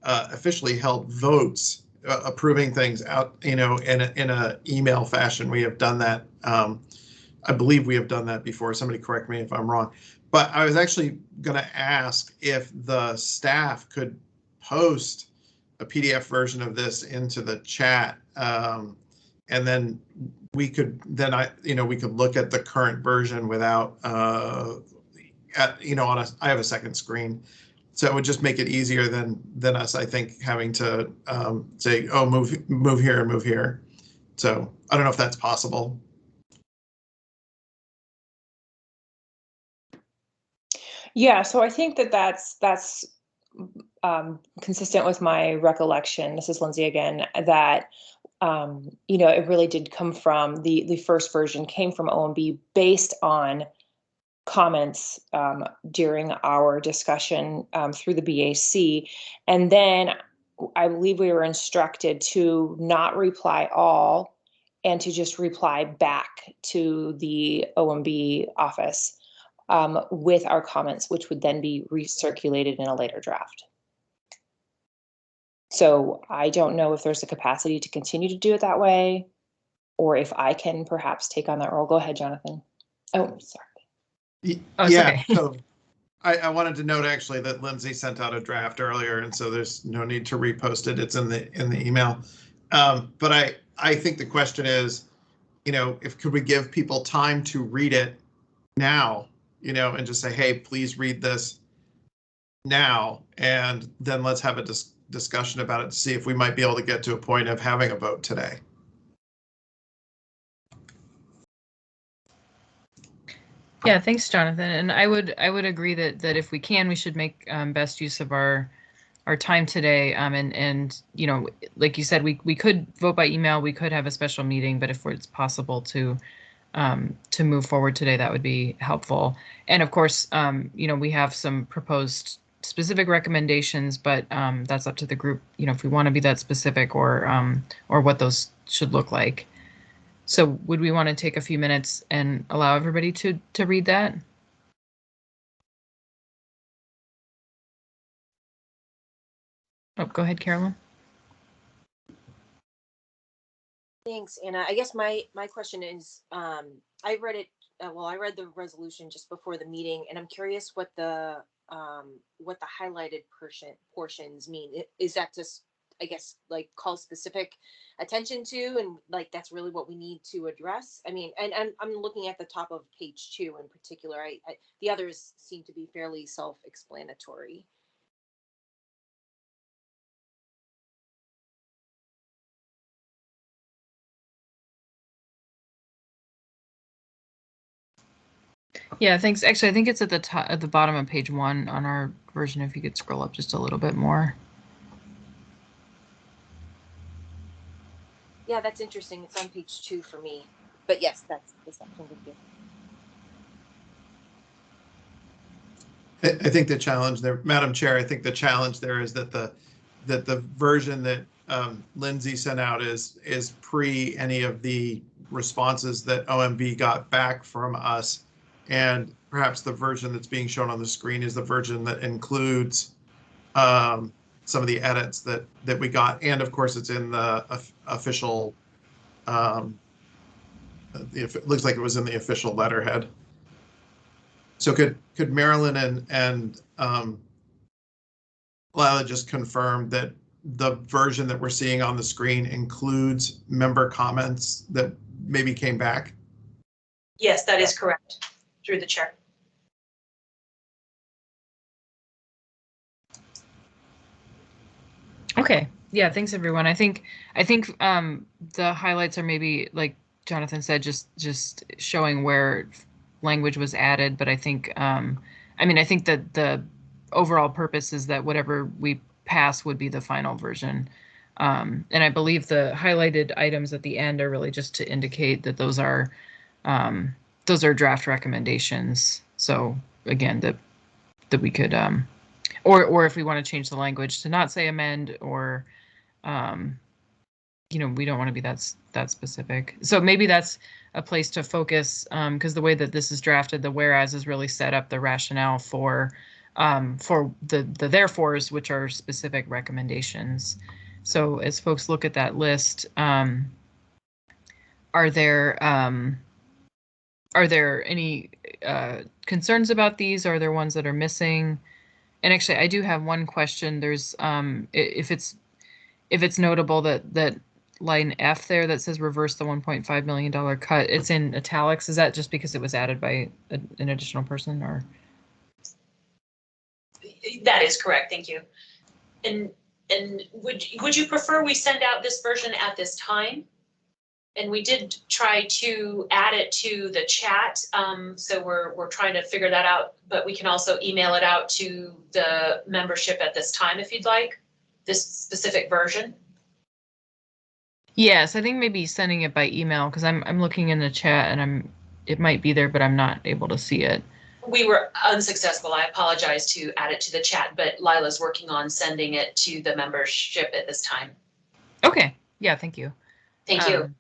officially held votes approving things out, in a email fashion. We have done that. I believe we have done that before. Somebody correct me if I'm wrong. But I was actually going to ask if the staff could post a PDF version of this into the chat, and then we could we could look at the current version without I have a second screen, so it would just make it easier than us, I think, having to say, oh, move here and move here. So I don't know if that's possible. Yeah, so I think that's consistent with my recollection. This is Lindsay again. That it really did come from the first version came from OMB based on comments during our discussion through the BAC, and then I believe we were instructed to not reply all and to just reply back to the OMB office with our comments, which would then be recirculated in a later draft. So I don't know if there's a capacity to continue to do it that way, or if I can perhaps take on that role. Go ahead, Jonathan. Oh, sorry. Yeah, so I wanted to note actually that Lindsay sent out a draft earlier, and so there's no need to repost it. It's in the email. But I think the question is, could we give people time to read it now, and just say, hey, please read this now, and then let's have a discussion about it to see if we might be able to get to a point of having a vote today. Yeah, thanks, Jonathan. And I would agree that if we can, we should make best use of our time today. And like you said, we could vote by email. We could have a special meeting, but if it's possible to move forward today, that would be helpful. And of course, we have some proposed specific recommendations, but that's up to the group, if we want to be that specific or what those should look like. So would we want to take a few minutes and allow everybody to read that? Oh, go ahead, Carolyn. Thanks, Anna. I guess my question is, I read it. I read the resolution just before the meeting, and I'm curious what the what the highlighted portions mean. Is that just, I guess, like call specific attention to, and like that's really what we need to address? I mean, and I'm looking at the top of page 2 in particular. The others seem to be fairly self-explanatory. Yeah, thanks. Actually, I think it's at the top, at the bottom of page 1 on our version. If you could scroll up just a little bit more. Yeah, that's interesting. It's on page 2 for me. But yes, that's the section with you. I think the challenge there, Madam Chair, I think the challenge there is that the version that Lindsay sent out is pre any of the responses that OMB got back from us. And perhaps the version that's being shown on the screen is the version that includes some of the edits that we got. And of course, it's in the official, it looks like it was in the official letterhead. So could Marilyn and Lila just confirm that the version that we're seeing on the screen includes member comments that maybe came back? Yes, that is correct, through the chair. Okay. Yeah, thanks everyone. I think the highlights are maybe, like Jonathan said, just showing where language was added, but I think I mean, I think that the overall purpose is that whatever we pass would be the final version. And I believe the highlighted items at the end are really just to indicate that those are draft recommendations. So again, that we could or if we want to change the language to not say amend, or you know, we don't want to be that specific. So maybe that's a place to focus, because the way that this is drafted, the whereas is really set up the rationale for the therefores, which are specific recommendations. So as folks look at that list, are there any concerns about these? Are there ones that are missing? And actually, I do have one question. There's if it's notable that line F there that says reverse the $1.5 million cut, it's in italics. Is that just because it was added by an additional person, or? That is correct, thank you. And would you prefer we send out this version at this time? And we did try to add it to the chat, so we're trying to figure that out, but we can also email it out to the membership at this time if you'd like, this specific version. Yes, I think maybe sending it by email, because I'm looking in the chat and it might be there, but I'm not able to see it. We were unsuccessful. I apologize to add it to the chat, but Lila's working on sending it to the membership at this time. Okay, yeah, thank you. Thank you.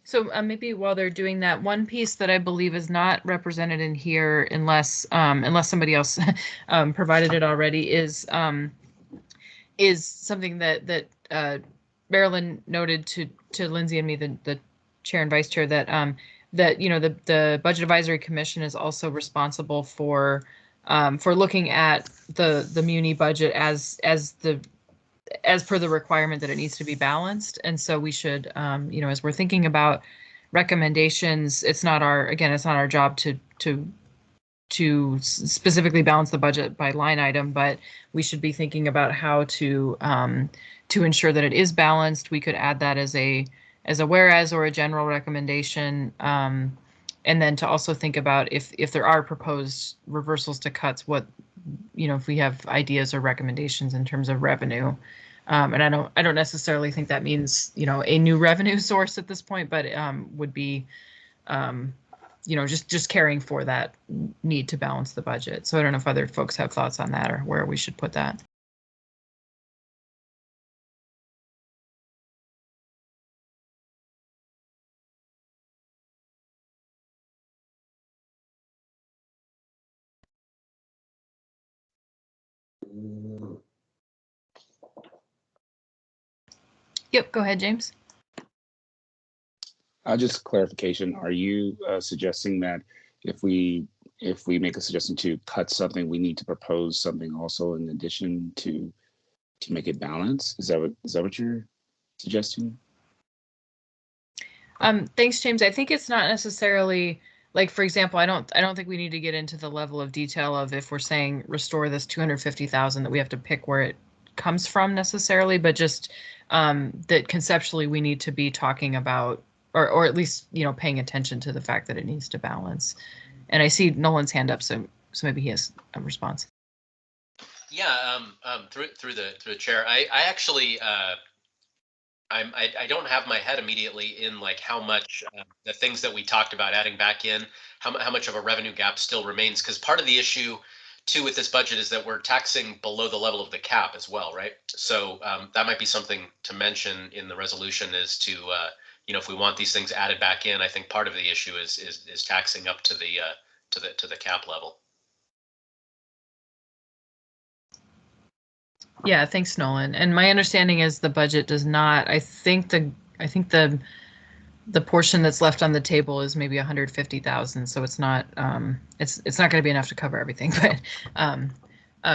So maybe while they're doing that, one piece that I believe is not represented in here, unless somebody else provided it already, is something that Marilyn noted to Lindsay and me, the chair and vice chair, that that, you know, the Budget Advisory Commission is also responsible for looking at the muni budget as per the requirement that it needs to be balanced. And so we should, you know, as we're thinking about recommendations, it's not our job to specifically balance the budget by line item, but we should be thinking about how to ensure that it is balanced. We could add that as a whereas or a general recommendation. And then to also think about if there are proposed reversals to cuts, what, you know, if we have ideas or recommendations in terms of revenue. And I don't necessarily think that means, you know, a new revenue source at this point, but would be, you know, just caring for that need to balance the budget. So I don't know if other folks have thoughts on that or where we should put that. Yep, go ahead, James. Just clarification. Are you suggesting that if we make a suggestion to cut something, we need to propose something also in addition to make it balance? Is that what you're suggesting? Thanks, James. I think it's not necessarily like, for example, I don't think we need to get into the level of detail of if we're saying restore this 250,000 that we have to pick where it comes from necessarily, but just that conceptually we need to be talking about, or at least, you know, paying attention to the fact that it needs to balance. And I see Nolan's hand up, so maybe he has a response. Yeah, through the chair, I actually I don't have my head immediately in like how much the things that we talked about adding back in, how much of a revenue gap still remains, because part of the issue too with this budget is that we're taxing below the level of the cap as well, right? So that might be something to mention in the resolution is to you know, if we want these things added back in, I think part of the issue is taxing up to the cap level. Yeah, thanks, Nolan. And my understanding is the budget does not. I think the portion that's left on the table is maybe 150,000. So it's not it's not going to be enough to cover everything. But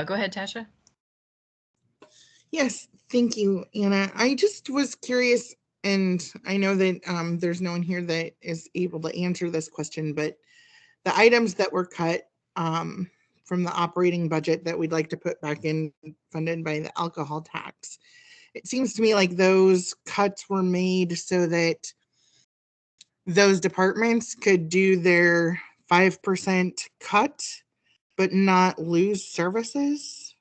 go ahead, Tasha. Yes, thank you, Anna. I just was curious, and I know that there's no one here that is able to answer this question, but the items that were cut from the operating budget that we'd like to put back in, funded by the alcohol tax. It seems to me like those cuts were made so that those departments could do their 5% cut, but not lose services.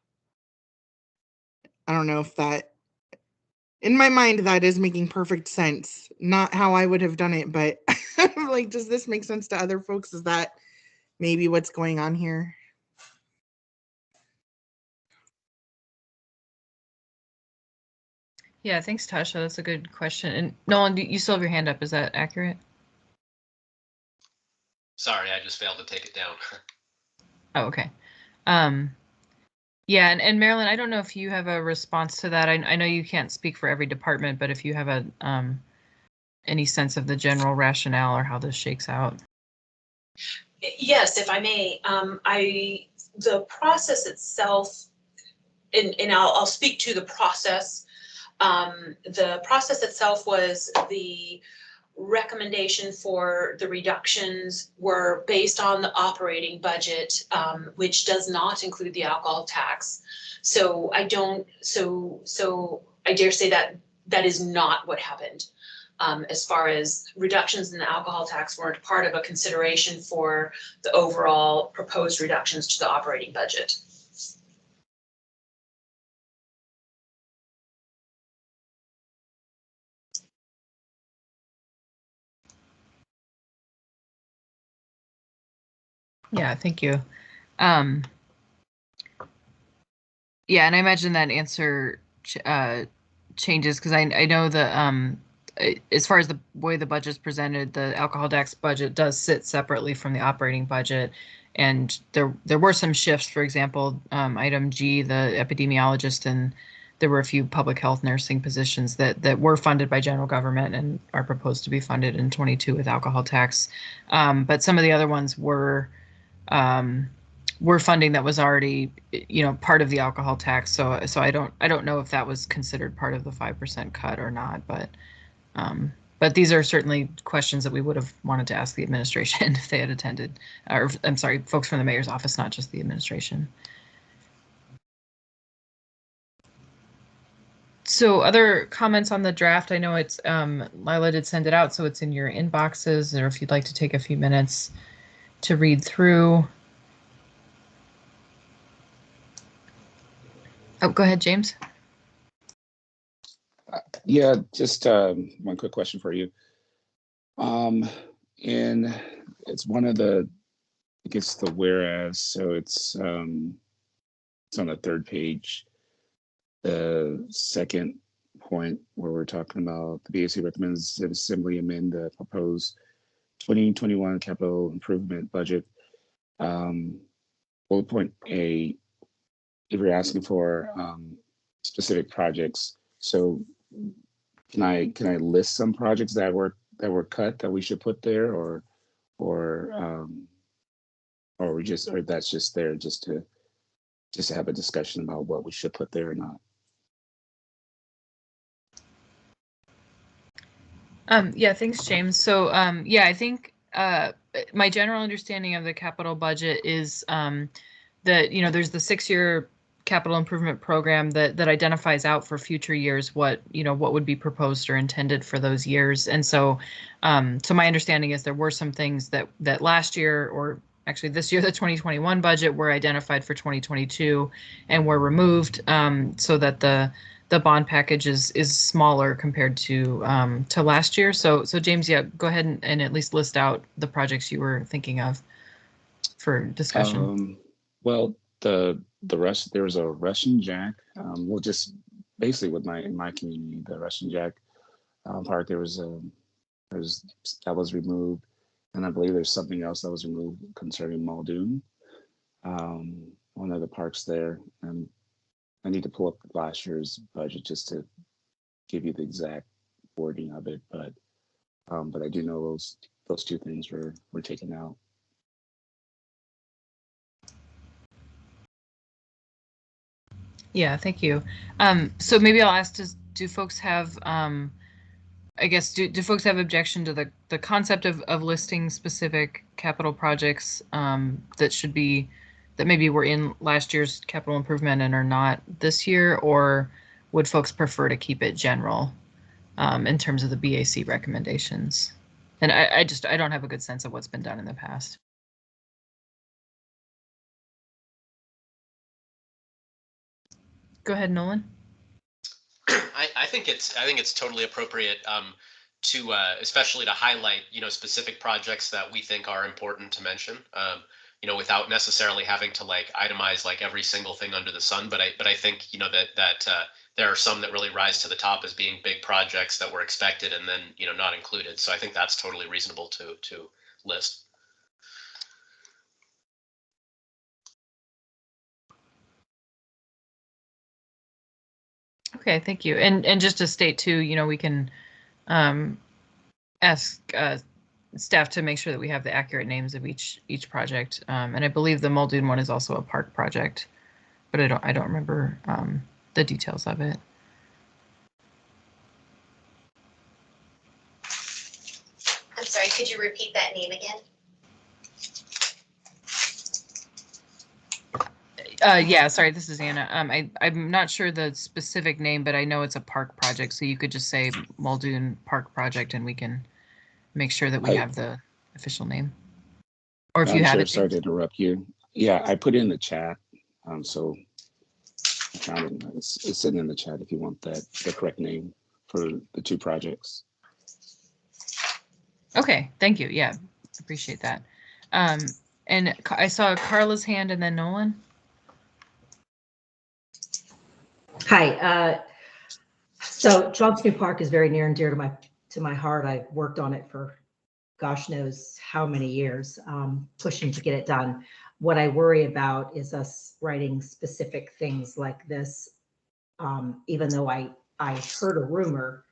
I don't know if that, in my mind, that is making perfect sense. Not how I would have done it, but like, does this make sense to other folks? Is that maybe what's going on here? Yeah, thanks, Tasha. That's a good question. And Nolan, you still have your hand up. Is that accurate? Sorry, I just failed to take it down. Oh, okay. Yeah, and Marilyn, I don't know if you have a response to that. I know you can't speak for every department, but if you have a any sense of the general rationale or how this shakes out. Yes, if I may, the process itself, and I'll speak to the process. The process itself was the recommendation for the reductions were based on the operating budget, which does not include the alcohol tax. So I dare say that is not what happened. As far as reductions in the alcohol tax weren't part of a consideration for the overall proposed reductions to the operating budget. Yeah, thank you. Yeah, and I imagine that answer changes because I know that as far as the way the budget's presented, the alcohol tax budget does sit separately from the operating budget, and there were some shifts. For example, item G, the epidemiologist, and there were a few public health nursing positions that were funded by general government and are proposed to be funded in 22 with alcohol tax, but some of the other ones were funding that was already, you know, part of the alcohol tax. So I don't know if that was considered part of the 5% cut or not, but these are certainly questions that we would have wanted to ask the administration if they had attended, or I'm sorry, folks from the mayor's office, not just the administration. So other comments on the draft? I know it's Lila did send it out, so it's in your inboxes, or if you'd like to take a few minutes to read through. Oh, go ahead, James. Yeah, just one quick question for you. And it's one of the, I guess the whereas, so it's on the third page, the second point where we're talking about the BAC recommends that Assembly amend the proposed 2021 capital improvement budget. Bullet point A, asking for specific projects, so can I list some projects that were cut that we should put there, or that's just there just to have a discussion about what we should put there or not? Yeah, thanks, James. So, yeah, I think my general understanding of the capital budget is that, there's the 6-year capital improvement program that identifies out for future years what would be proposed or intended for those years. And so, so my understanding is there were some things that last year, or actually this year, the 2021 budget, were identified for 2022 and were removed, so that the bond package is smaller compared to last year. So James, yeah, go ahead and at least list out the projects you were thinking of for discussion. Well, the rest, there was a Russian Jack. Well, just basically with in my community, the Russian Jack park, that was removed, and I believe there's something else that was removed concerning Muldoon, one of the parks there, and I need to pull up last year's budget just to give you the exact wording of it, but I do know those two things were taken out. Yeah, thank you. So maybe I'll ask, do folks have, I guess, do folks have objection to the concept of listing specific capital projects that maybe were in last year's capital improvement and are not this year, or would folks prefer to keep it general in terms of the BAC recommendations? And I don't have a good sense of what's been done in the past. Go ahead, Nolan. I think it's totally appropriate to especially to highlight specific projects that we think are important to mention. Without necessarily having to itemize every single thing under the sun. But I think that there are some that really rise to the top as being big projects that were expected and then not included. So I think that's totally reasonable to list. Okay, thank you. And just to state too, we can ask staff to make sure that we have the accurate names of each project. And I believe the Muldoon one is also a park project, but I don't remember the details of it. I'm sorry, could you repeat that name again? Yeah, sorry, this is Anna. I'm not sure the specific name, but I know it's a park project. So you could just say Muldoon Park Project and we can make sure that we have the official name. Or if you have it. Sorry to interrupt you. Yeah, I put it in the chat. So it's sitting in the chat if you want the correct name for the two projects. Okay, thank you. Yeah, appreciate that. And I saw Carla's hand and then Nolan. Hi. So Johnston Park is very near and dear to my heart. I've worked on it for gosh knows how many years, pushing to get it done. What I worry about is us writing specific things like this, even though I heard a rumor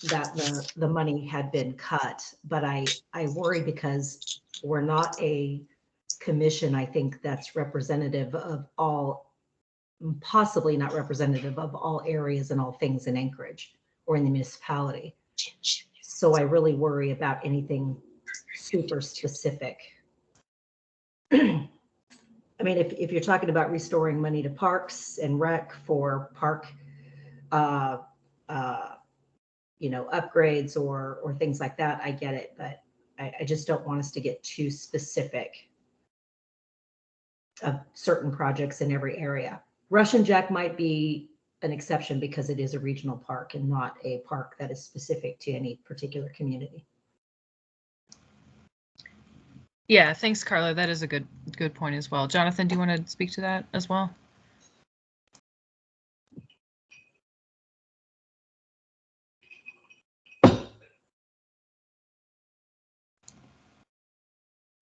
that the money had been cut, but I worry because we're not a commission, I think, that's representative of all, possibly not representative of all areas and all things in Anchorage or in the municipality. So I really worry about anything super specific. I mean, if you're talking about restoring money to parks and rec for park, upgrades or things like that, I get it, but I just don't want us to get too specific of certain projects in every area. Russian Jack might be an exception because it is a regional park and not a park that is specific to any particular community. Yeah, thanks, Carla. That is a good point as well. Jonathan, do you want to speak to that as well?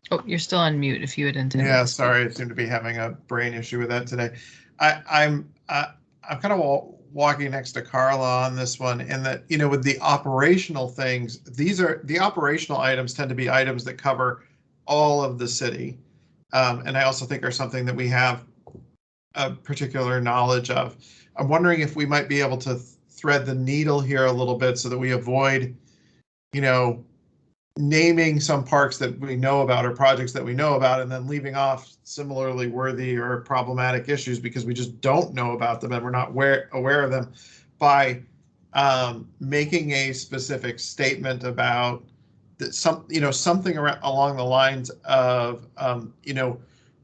Oh, you're still on mute if you had intended. Yeah, sorry, I seem to be having a brain issue with that today. I'm kind of walking next to Carla on this one, in that, you know, with the operational things, the operational items tend to be items that cover all of the city. And I also think are something that we have a particular knowledge of. I'm wondering if we might be able to thread the needle here a little bit so that we avoid, you know, naming some parks that we know about or projects that we know about and then leaving off similarly worthy or problematic issues because we just don't know about them and we're not aware of them, by making a specific statement about that, something along the lines of,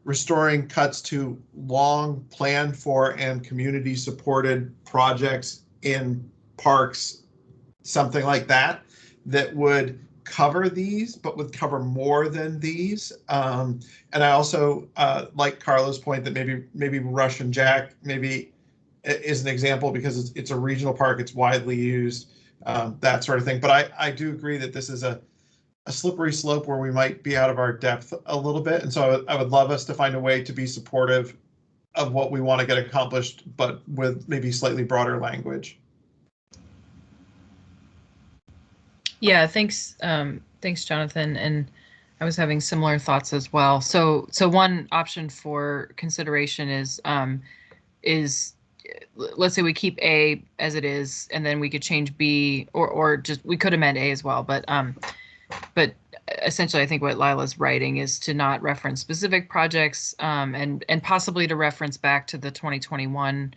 restoring cuts to long planned for and community supported projects in parks, something like that, that would cover these, but would cover more than these. And I also like Carla's point that maybe Rush and Jack maybe is an example because it's a regional park, it's widely used, that sort of thing. But I do agree that this is a slippery slope where we might be out of our depth a little bit. And so I would love us to find a way to be supportive of what we want to get accomplished, but with maybe slightly broader language. Yeah, thanks, Jonathan. And I was having similar thoughts as well. So one option for consideration is let's say we keep A as it is, and then we could change B, or just we could amend A as well. But essentially, I think what Lila's writing is to not reference specific projects, and possibly to reference back to the 2021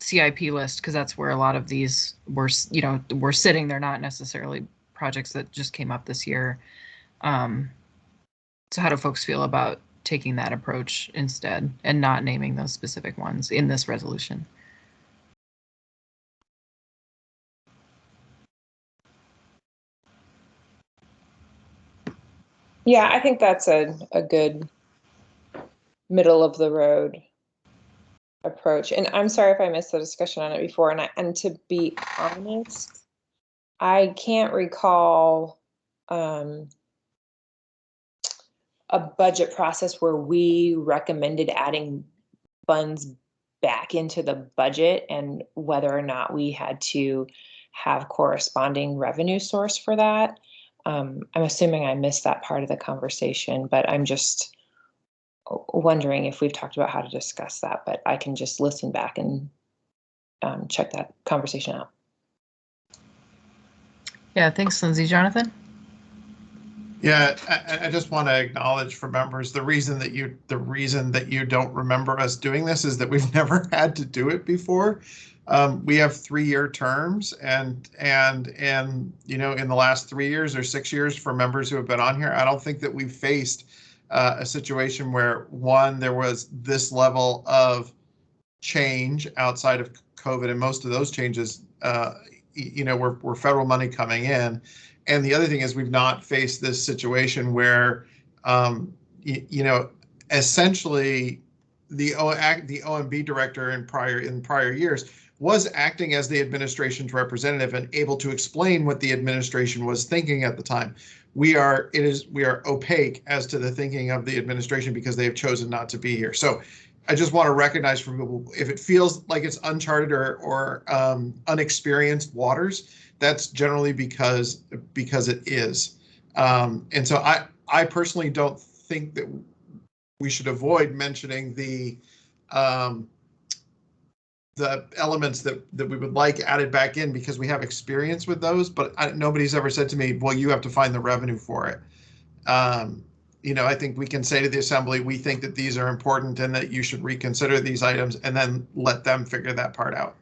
CIP list, because that's where a lot of these were sitting. They're not necessarily projects that just came up this year. So how do folks feel about taking that approach instead and not naming those specific ones in this resolution? Yeah, I think that's a good middle of the road approach. And I'm sorry if I missed the discussion on it before. And to be honest, I can't recall a budget process where we recommended adding funds back into the budget and whether or not we had to have corresponding revenue source for that. I'm assuming I missed that part of the conversation, but I'm just wondering if we've talked about how to discuss that, but I can just listen back and check that conversation out. Yeah, thanks, Lindsay. Jonathan? Yeah, I just want to acknowledge for members, the reason that you don't remember us doing this is that we've never had to do it before. We have 3-year terms, and in the last 3 years or 6 years for members who have been on here, I don't think that we've faced a situation where, one, there was this level of change outside of COVID, and most of those changes, were federal money coming in. And the other thing is we've not faced this situation where, essentially the OMB director in prior years was acting as the administration's representative and able to explain what the administration was thinking at the time. We are opaque as to the thinking of the administration because they have chosen not to be here. So I just want to recognize from people, if it feels like it's uncharted or unexperienced waters, that's generally because it is. And so I personally don't think that we should avoid mentioning the elements that we would like added back in because we have experience with those, but nobody's ever said to me, well, you have to find the revenue for it. I think we can say to the assembly, we think that these are important and that you should reconsider these items, and then let them figure that part out.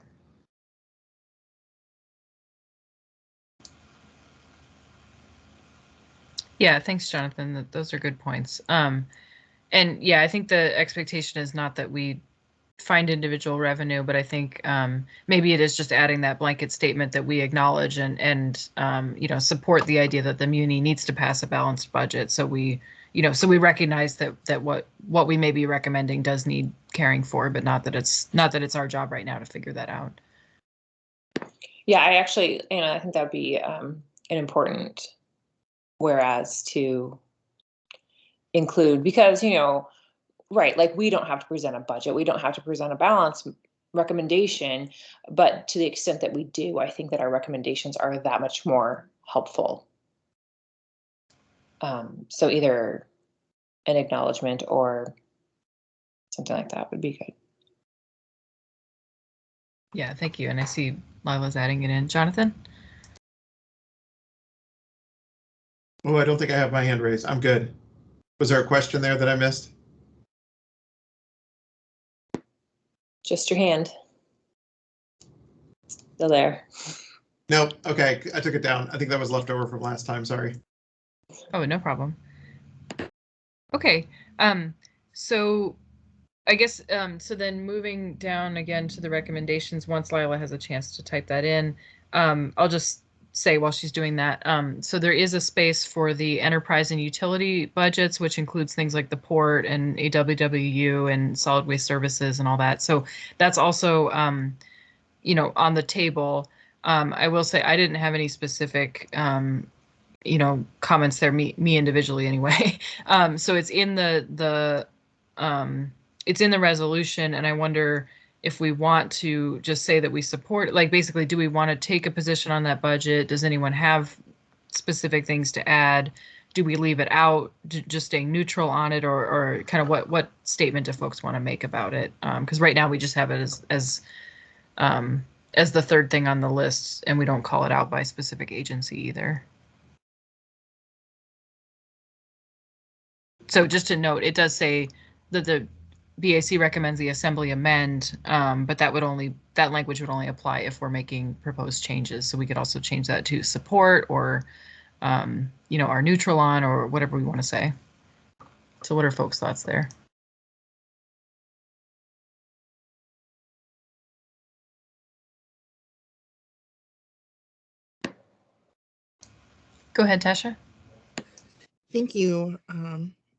Yeah, thanks, Jonathan. Those are good points. And yeah, I think the expectation is not that we find individual revenue, but I think maybe it is just adding that blanket statement that we acknowledge and support the idea that the muni needs to pass a balanced budget. So we recognize that what we may be recommending does need caring for, but not that it's our job right now to figure that out. Yeah, I actually, I think that would be an important whereas to include, because right, like we don't have to present a budget, we don't have to present a balance recommendation, but to the extent that we do, I think that our recommendations are that much more helpful. So either an acknowledgement or something like that would be good. Yeah, thank you. And I see Lila's adding it in. Jonathan? Oh, I don't think I have my hand raised. I'm good. Was there a question there that I missed? Just your hand. Still there. No, okay, I took it down. I think that was left over from last time, sorry. Oh, no problem. Okay, so I guess, so then moving down again to the recommendations, once Lila has a chance to type that in, I'll just say while she's doing that, so there is a space for the enterprise and utility budgets, which includes things like the port and AWWU and solid waste services and all that. So that's also, you know, on the table. I will say I didn't have any specific, you know, comments there, me individually anyway. So it's in it's in the resolution, and I wonder if we want to just say that we support, like basically, do we want to take a position on that budget? Does anyone have specific things to add? Do we leave it out, just staying neutral on it, or kind of what statement do folks want to make about it? Because right now we just have it as the third thing on the list, and we don't call it out by specific agency either. So just to note, it does say that the BAC recommends the Assembly amend, but that language would only apply if we're making proposed changes. So we could also change that to support or, you know, our neutral on or whatever we want to say. So what are folks' thoughts there? Go ahead, Tasha. Thank you,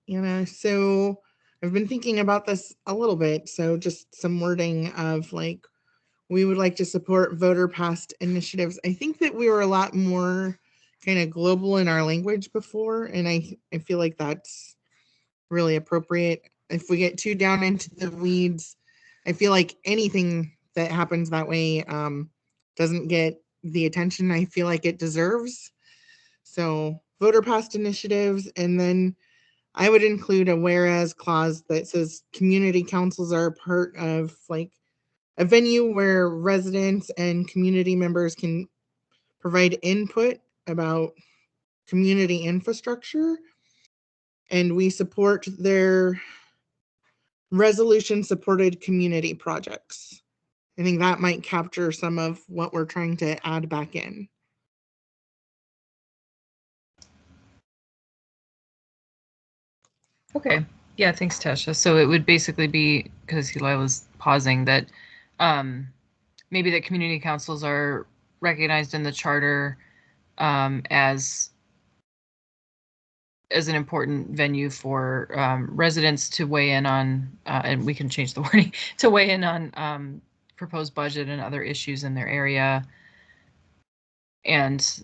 Anna. So I've been thinking about this a little bit. So just some wording of like, we would like to support voter passed initiatives. I think that we were a lot more kind of global in our language before, and I feel like that's really appropriate. If we get too down into the weeds, I feel like anything that happens that way doesn't get the attention I feel like it deserves. So voter passed initiatives, and then I would include a whereas clause that says community councils are part of like a venue where residents and community members can provide input about community infrastructure, and we support their resolution supported community projects. I think that might capture some of what we're trying to add back in. Okay. Yeah, thanks, Tasha. So it would basically be, because Eli was pausing, that maybe that community councils are recognized in the charter as an important venue for residents to weigh in on, and we can change the wording, to weigh in on proposed budget and other issues in their area. And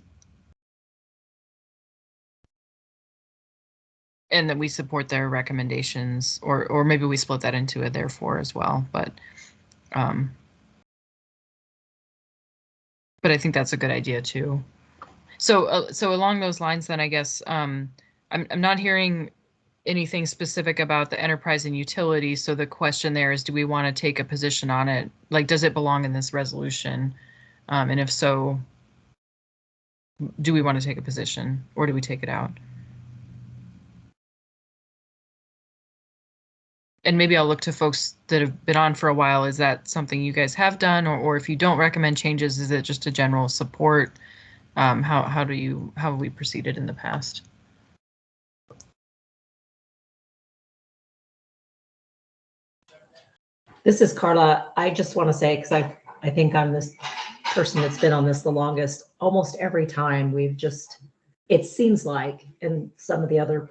that we support their recommendations, or maybe we split that into a therefore as well, but I think that's a good idea too. So along those lines, then I guess I'm not hearing anything specific about the enterprise and utility. So the question there is, do we want to take a position on it? Like, does it belong in this resolution? And if so, do we want to take a position, or do we take it out? And maybe I'll look to folks that have been on for a while. Is that something you guys have done, or if you don't recommend changes, is it just a general support? How have we proceeded in the past? This is Carla. I just want to say, because I think I'm this person that's been on this the longest, almost every time we've just, it seems like, and some of the other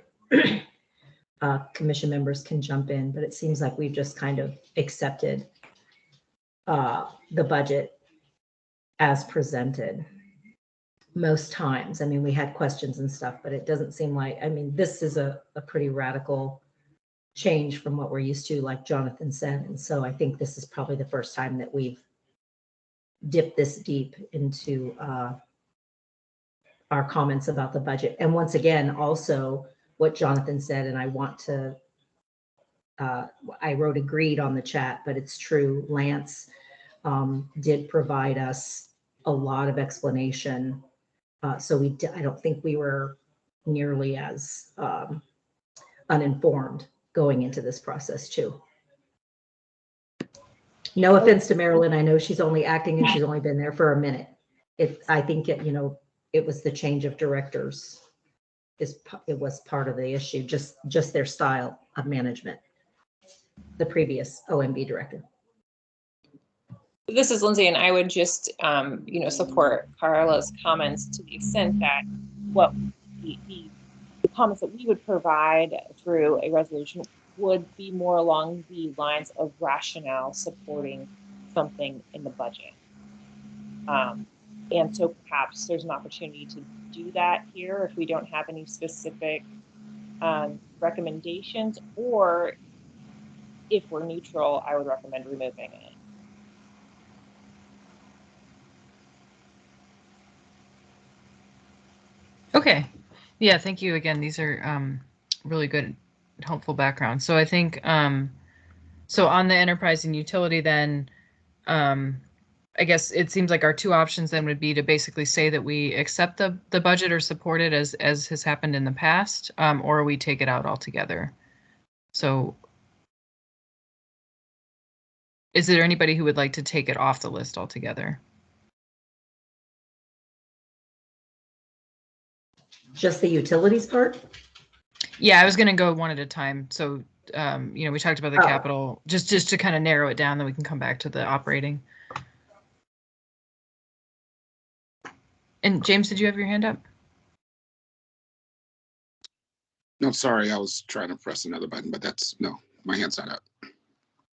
commission members can jump in, but it seems like we've just kind of accepted the budget as presented most times. I mean, we had questions and stuff, but it doesn't seem like, I mean, this is a pretty radical change from what we're used to, like Jonathan said. And so I think this is probably the first time that we've dipped this deep into our comments about the budget. And once again, also what Jonathan said, and I want to, I wrote agreed on the chat, but it's true. Lance did provide us a lot of explanation. So I don't think we were nearly as uninformed going into this process too. No offense to Marilyn. I know she's only acting and she's only been there for a minute. I think it, it was the change of directors. It was part of the issue, just their style of management. The previous OMB director. This is Lindsay, and I would just, support Carla's comments to the extent that what the comments that we would provide through a resolution would be more along the lines of rationale supporting something in the budget. And so perhaps there's an opportunity to do that here if we don't have any specific recommendations, or if we're neutral, I would recommend removing it. Okay. Yeah, thank you again. These are really good, helpful background. So I think, so on the enterprise and utility then, I guess it seems like our two options then would be to basically say that we accept the budget or support it as has happened in the past, or we take it out altogether. So is there anybody who would like to take it off the list altogether? Just the utilities part? Yeah, I was going to go one at a time. So, we talked about the capital, just to kind of narrow it down, then we can come back to the operating. And James, did you have your hand up? No, sorry, I was trying to press another button, but no, my hand's not up.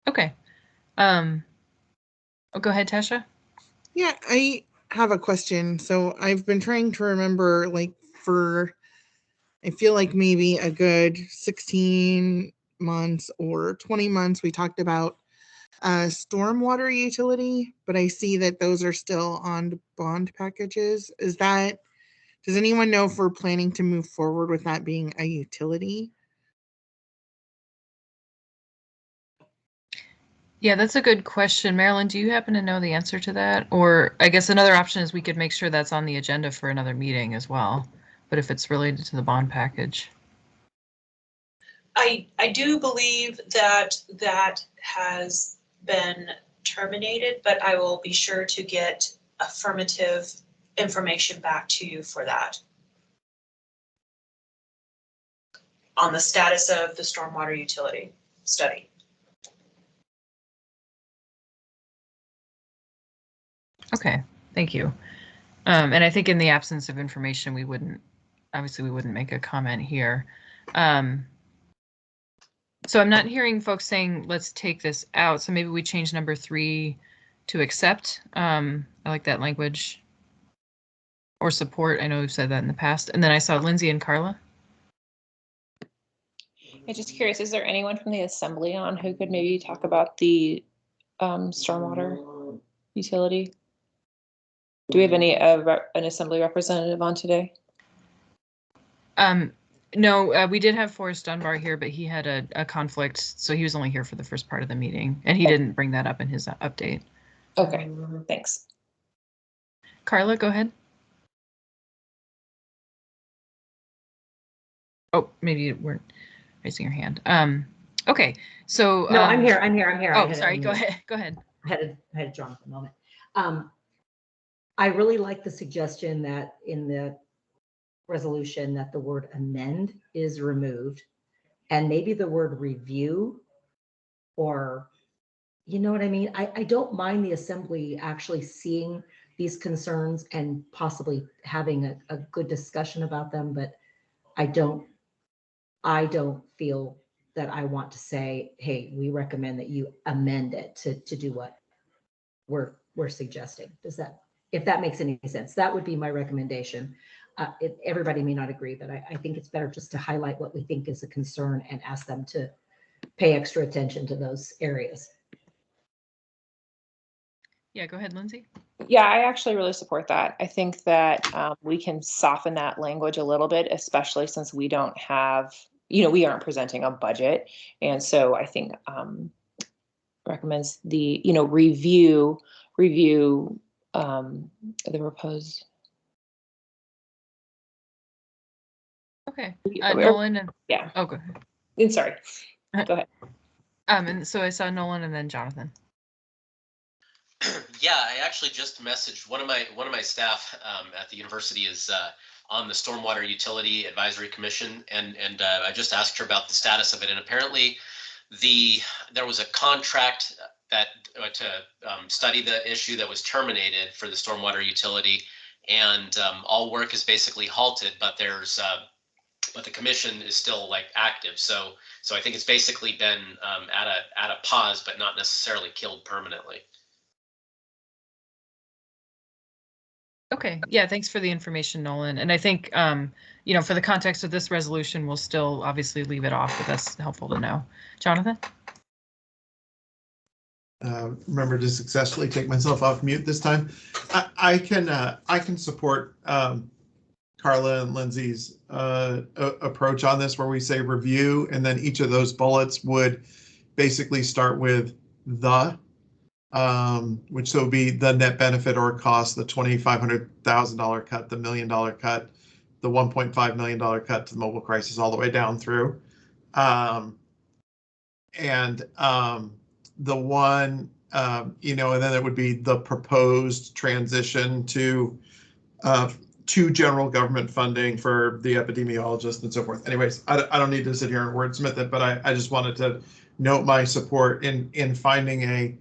Okay. Go ahead, Tasha. Yeah, I have a question. So I've been trying to remember, I feel like maybe a good 16 months or 20 months, we talked about stormwater utility, but I see that those are still on bond packages. Does anyone know if we're planning to move forward with that being a utility? Yeah, that's a good question. Marilyn, do you happen to know the answer to that? Or I guess another option is we could make sure that's on the agenda for another meeting as well, but if it's related to the bond package. I do believe that has been terminated, but I will be sure to get affirmative information back to you for that. On the status of the stormwater utility study. Okay, thank you. And I think in the absence of information, we wouldn't make a comment here. So I'm not hearing folks saying, let's take this out. So maybe we change number 3 to accept. I like that language. Or support. I know we've said that in the past. And then I saw Lindsay and Carla. I'm just curious, is there anyone from the assembly on who could maybe talk about the stormwater utility? Do we have any an assembly representative on today? No, we did have Forrest Dunbar here, but he had a conflict, so he was only here for the first part of the meeting, and he didn't bring that up in his update. Okay, thanks. Carla, go ahead. Oh, maybe you weren't raising your hand. Okay, so no, I'm here. Oh, sorry. Go ahead. I had to draw for a moment. I really like the suggestion that in the resolution that the word amend is removed, and maybe the word review, or you know what I mean? I don't mind the assembly actually seeing these concerns and possibly having a good discussion about them, but I don't feel that I want to say, hey, we recommend that you amend it to do what we're suggesting. If that makes any sense, that would be my recommendation. Everybody may not agree, but I think it's better just to highlight what we think is a concern and ask them to pay extra attention to those areas. Yeah, go ahead, Lindsay. Yeah, I actually really support that. I think that we can soften that language a little bit, especially since we don't have, we aren't presenting a budget. And so I think recommends the, review the proposed. Okay, Nolan and yeah. Oh, go ahead. Sorry. Go ahead. And so I saw Nolan and then Jonathan. Yeah, I actually just messaged one of my staff at the university is on the Stormwater Utility Advisory Commission, and I just asked her about the status of it, and apparently there was a contract that to study the issue that was terminated for the stormwater utility, and all work is basically halted, but the commission is still like active, so I think it's basically been at a pause, but not necessarily killed permanently. Okay, yeah, thanks for the information, Nolan. And I think, for the context of this resolution, we'll still obviously leave it off, but that's helpful to know. Jonathan? Remember to successfully take myself off mute this time. I can support Carla and Lindsay's approach on this, where we say review, and then each of those bullets would basically start with the. Which so would be the net benefit or cost, the $2,500,000 cut, the $1 million cut, the $1.5 million cut to the mobile crisis, all the way down through. The one, and then it would be the proposed transition to general government funding for the epidemiologist and so forth. Anyways, I don't need to sit here and wordsmith it, but I just wanted to note my support in finding a.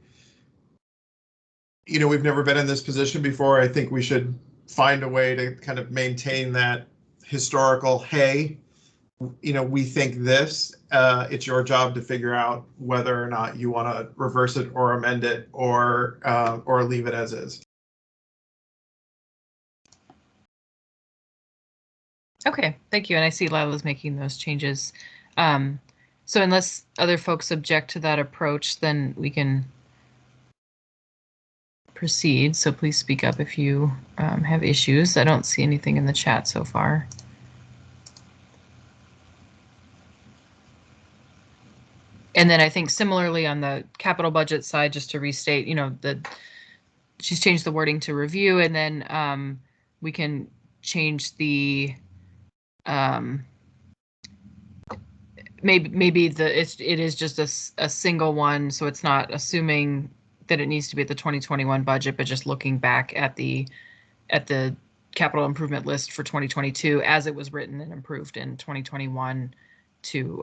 We've never been in this position before. I think we should find a way to kind of maintain that historical, hey, we think this, it's your job to figure out whether or not you want to reverse it or amend it or leave it as is. Okay, thank you. And I see Lila's making those changes. So unless other folks object to that approach, then we can proceed. So please speak up if you have issues. I don't see anything in the chat so far. And then I think similarly on the capital budget side, just to restate, she's changed the wording to review, and then we can change the maybe it is just a single one, so it's not assuming that it needs to be at the 2021 budget, but just looking back at the capital improvement list for 2022 as it was written and approved in 2021 to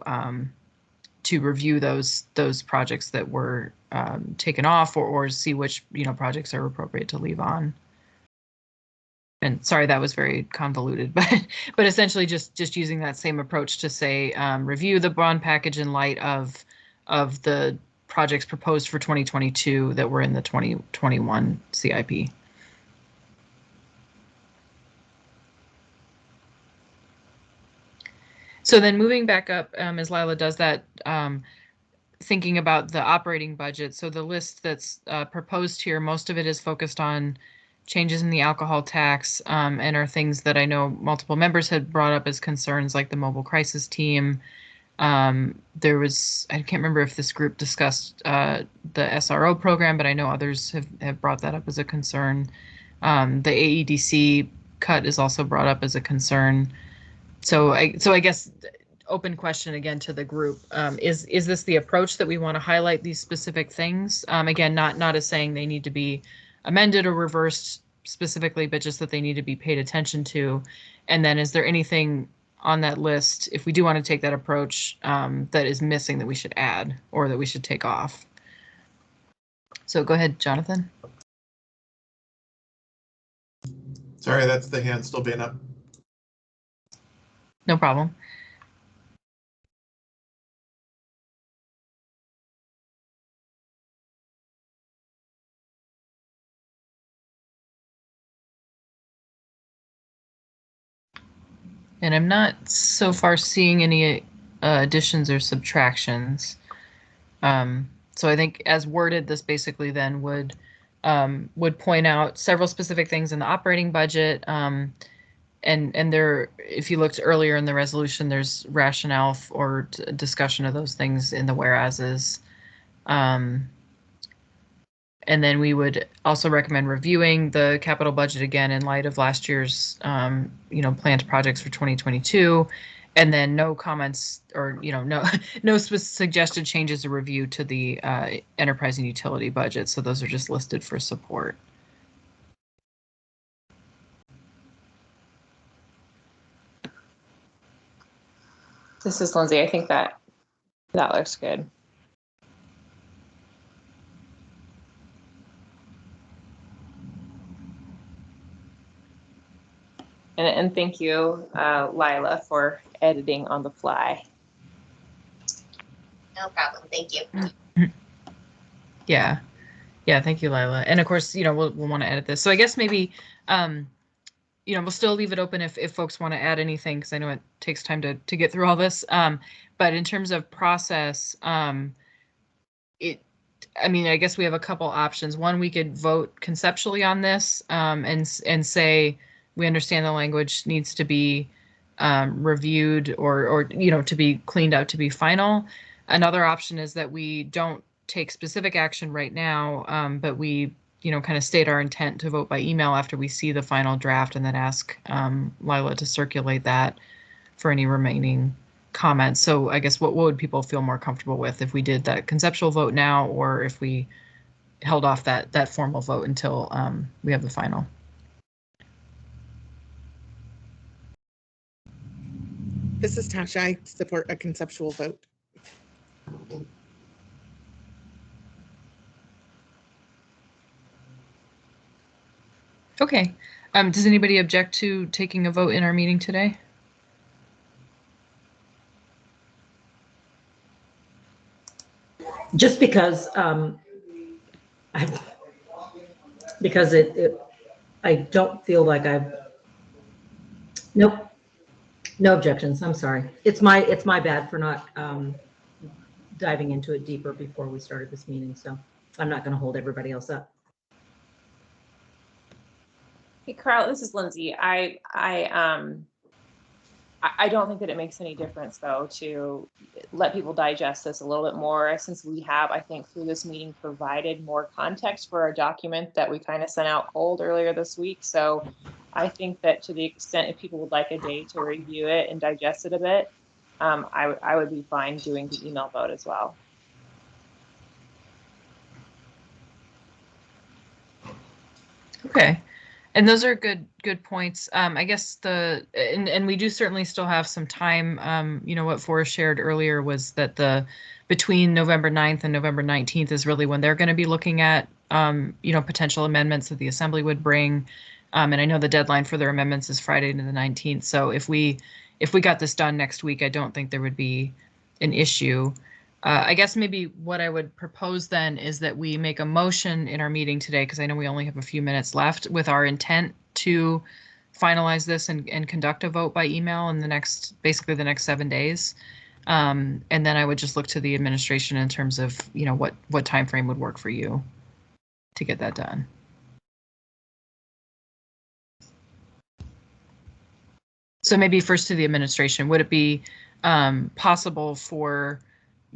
review those projects that were taken off or see which projects are appropriate to leave on. And sorry, that was very convoluted, but essentially just using that same approach to say review the bond package in light of the projects proposed for 2022 that were in the 2021 CIP. So then moving back up, as Lila does that, thinking about the operating budget. So the list that's proposed here, most of it is focused on changes in the alcohol tax and are things that I know multiple members had brought up as concerns, like the mobile crisis team. There was, I can't remember if this group discussed the SRO program, but I know others have brought that up as a concern. The AEDC cut is also brought up as a concern. So I guess open question again to the group, is this the approach that we want to highlight these specific things? Again, not as saying they need to be amended or reversed specifically, but just that they need to be paid attention to. And then is there anything on that list, if we do want to take that approach, that is missing that we should add or that we should take off? So go ahead, Jonathan. Sorry, that's the hand still being up. No problem. And I'm not so far seeing any additions or subtractions. So I think as worded, this basically then would point out several specific things in the operating budget. And there, if you looked earlier in the resolution, there's rationale or discussion of those things in the whereases. And then we would also recommend reviewing the capital budget again in light of last year's, planned projects for 2022. And then no comments or, no suggested changes or review to the enterprise and utility budget. So those are just listed for support. This is Lindsay. I think that looks good. And thank you, Lila, for editing on the fly. No problem. Thank you. Yeah. Thank you, Lila. And of course, we'll want to edit this. So I guess maybe, we'll still leave it open if folks want to add anything, because I know it takes time to get through all this. But in terms of process, I guess we have a couple options. One, we could vote conceptually on this and say we understand the language needs to be reviewed or to be cleaned up to be final. Another option is that we don't take specific action right now, but we kind of state our intent to vote by email after we see the final draft, and then ask Lila to circulate that for any remaining comments. So I guess what would people feel more comfortable with if we did that conceptual vote now, or if we held off that formal vote until we have the final? This is Tasha. I support a conceptual vote. Okay. Does anybody object to taking a vote in our meeting today? Just because I don't feel like nope, no objections. I'm sorry. It's my bad for not diving into it deeper before we started this meeting. So I'm not going to hold everybody else up. Hey, Carl, this is Lindsay. I don't think that it makes any difference, though, to let people digest this a little bit more, since we have, I think, through this meeting, provided more context for our document that we kind of sent out cold earlier this week. So I think that to the extent if people would like a day to review it and digest it a bit, I would be fine doing the email vote as well. Okay. And those are good points. I guess and we do certainly still have some time. What Forrest shared earlier was that between November 9th and November 19th is really when they're going to be looking at, potential amendments that the Assembly would bring. And I know the deadline for their amendments is Friday to the 19th. So if we got this done next week, I don't think there would be an issue. I guess maybe what I would propose then is that we make a motion in our meeting today, because I know we only have a few minutes left, with our intent to finalize this and conduct a vote by email in basically the next 7 days. And then I would just look to the administration in terms of, what time frame would work for you to get that done. So maybe first to the administration, would it be possible for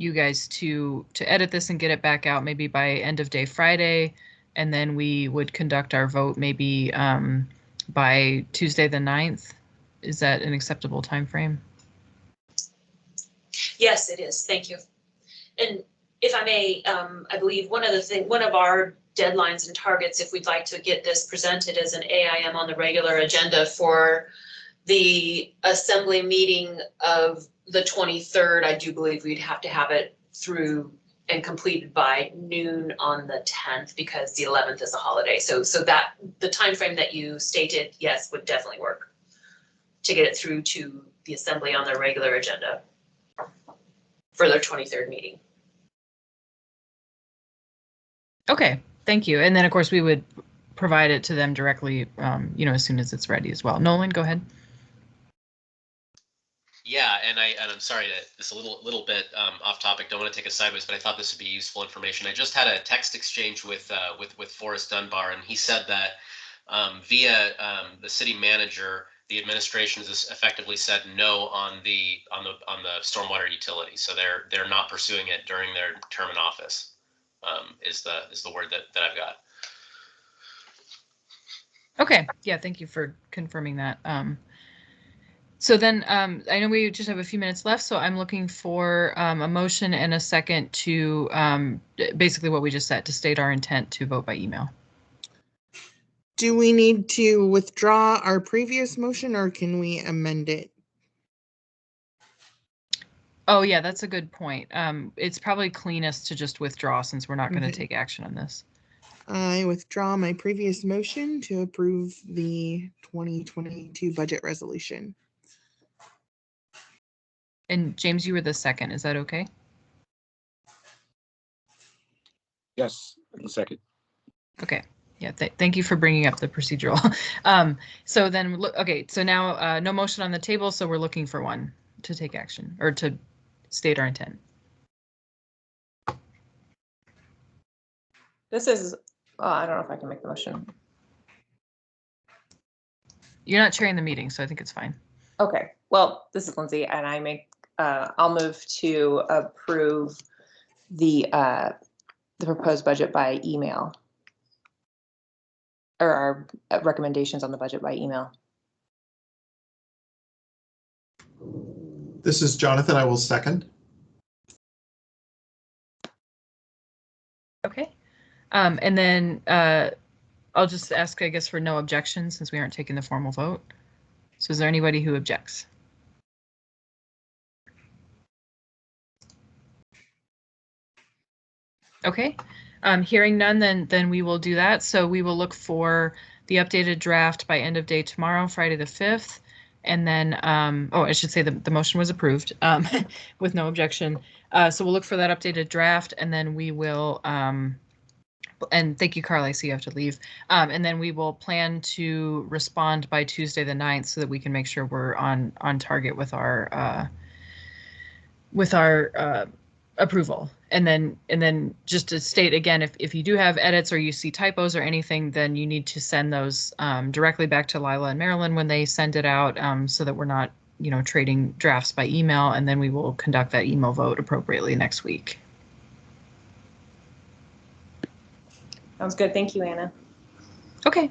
you guys to edit this and get it back out maybe by end of day Friday, and then we would conduct our vote maybe by Tuesday the 9th? Is that an acceptable time frame? Yes, it is. Thank you. And if I may, I believe one of our deadlines and targets, if we'd like to get this presented as an AIM on the regular agenda for the Assembly meeting of the 23rd, I do believe we'd have to have it through and completed by noon on the 10th, because the 11th is a holiday. So that the time frame that you stated, yes, would definitely work to get it through to the Assembly on their regular agenda for their 23rd meeting. Okay, thank you. And then of course we would provide it to them directly, as soon as it's ready as well. Nolan, go ahead. Yeah, and I'm sorry that this is a little bit off topic. Don't want to take us sideways, but I thought this would be useful information. I just had a text exchange with Forrest Dunbar, and he said that via the city manager, the administration has effectively said no on the stormwater utility. So they're not pursuing it during their term in office. Is the word that I've got. Okay, yeah, thank you for confirming that. So then I know we just have a few minutes left, so I'm looking for a motion and a second to basically what we just said, to state our intent to vote by email. Do we need to withdraw our previous motion or can we amend it? Oh yeah, that's a good point. It's probably cleanest to just withdraw since we're not going to Okay. take action on this. I withdraw my previous motion to approve the 2022 budget resolution. And James, you were the second. Is that okay? Yes, second. Okay. Yeah. Thank you for bringing up the procedural. So then, okay. So now no motion on the table. So we're looking for one to take action or to state our intent. This is, I don't know if I can make the motion. You're not chairing the meeting, so I think it's fine. Okay, well, this is Lindsay, and I'll move to approve the proposed budget by email, or our recommendations on the budget by email. This is Jonathan. I will second. Okay. And then I'll just ask, I guess, for no objection since we aren't taking the formal vote. So is there anybody who objects? Okay. Hearing none, then we will do that. So we will look for the updated draft by end of day tomorrow, Friday the 5th. And then, I should say the motion was approved with no objection. So we'll look for that updated draft and then we will, and thank you, Carl, I see you have to leave. And then we will plan to respond by Tuesday the 9th so that we can make sure we're on target with our approval. And then just to state again, if you do have edits or you see typos or anything, then you need to send those directly back to Lila and Marilyn when they send it out, so that we're not, trading drafts by email, and then we will conduct that email vote appropriately next week. Sounds good. Thank you, Anna. Okay.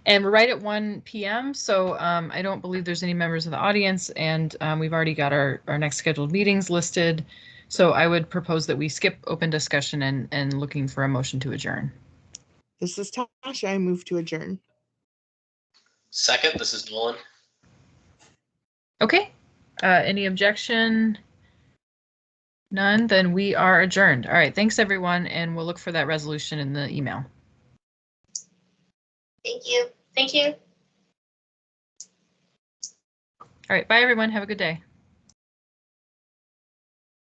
And we're right at 1 p.m. So I don't believe there's any members of the audience, and we've already got our next scheduled meetings listed. So I would propose that we skip open discussion and looking for a motion to adjourn. This is Tasha. I move to adjourn. Second, this is Nolan. Okay. Any objection? None. Then we are adjourned. All right. Thanks, everyone. And we'll look for that resolution in the email. Thank you. Thank you. All right. Bye, everyone. Have a good day.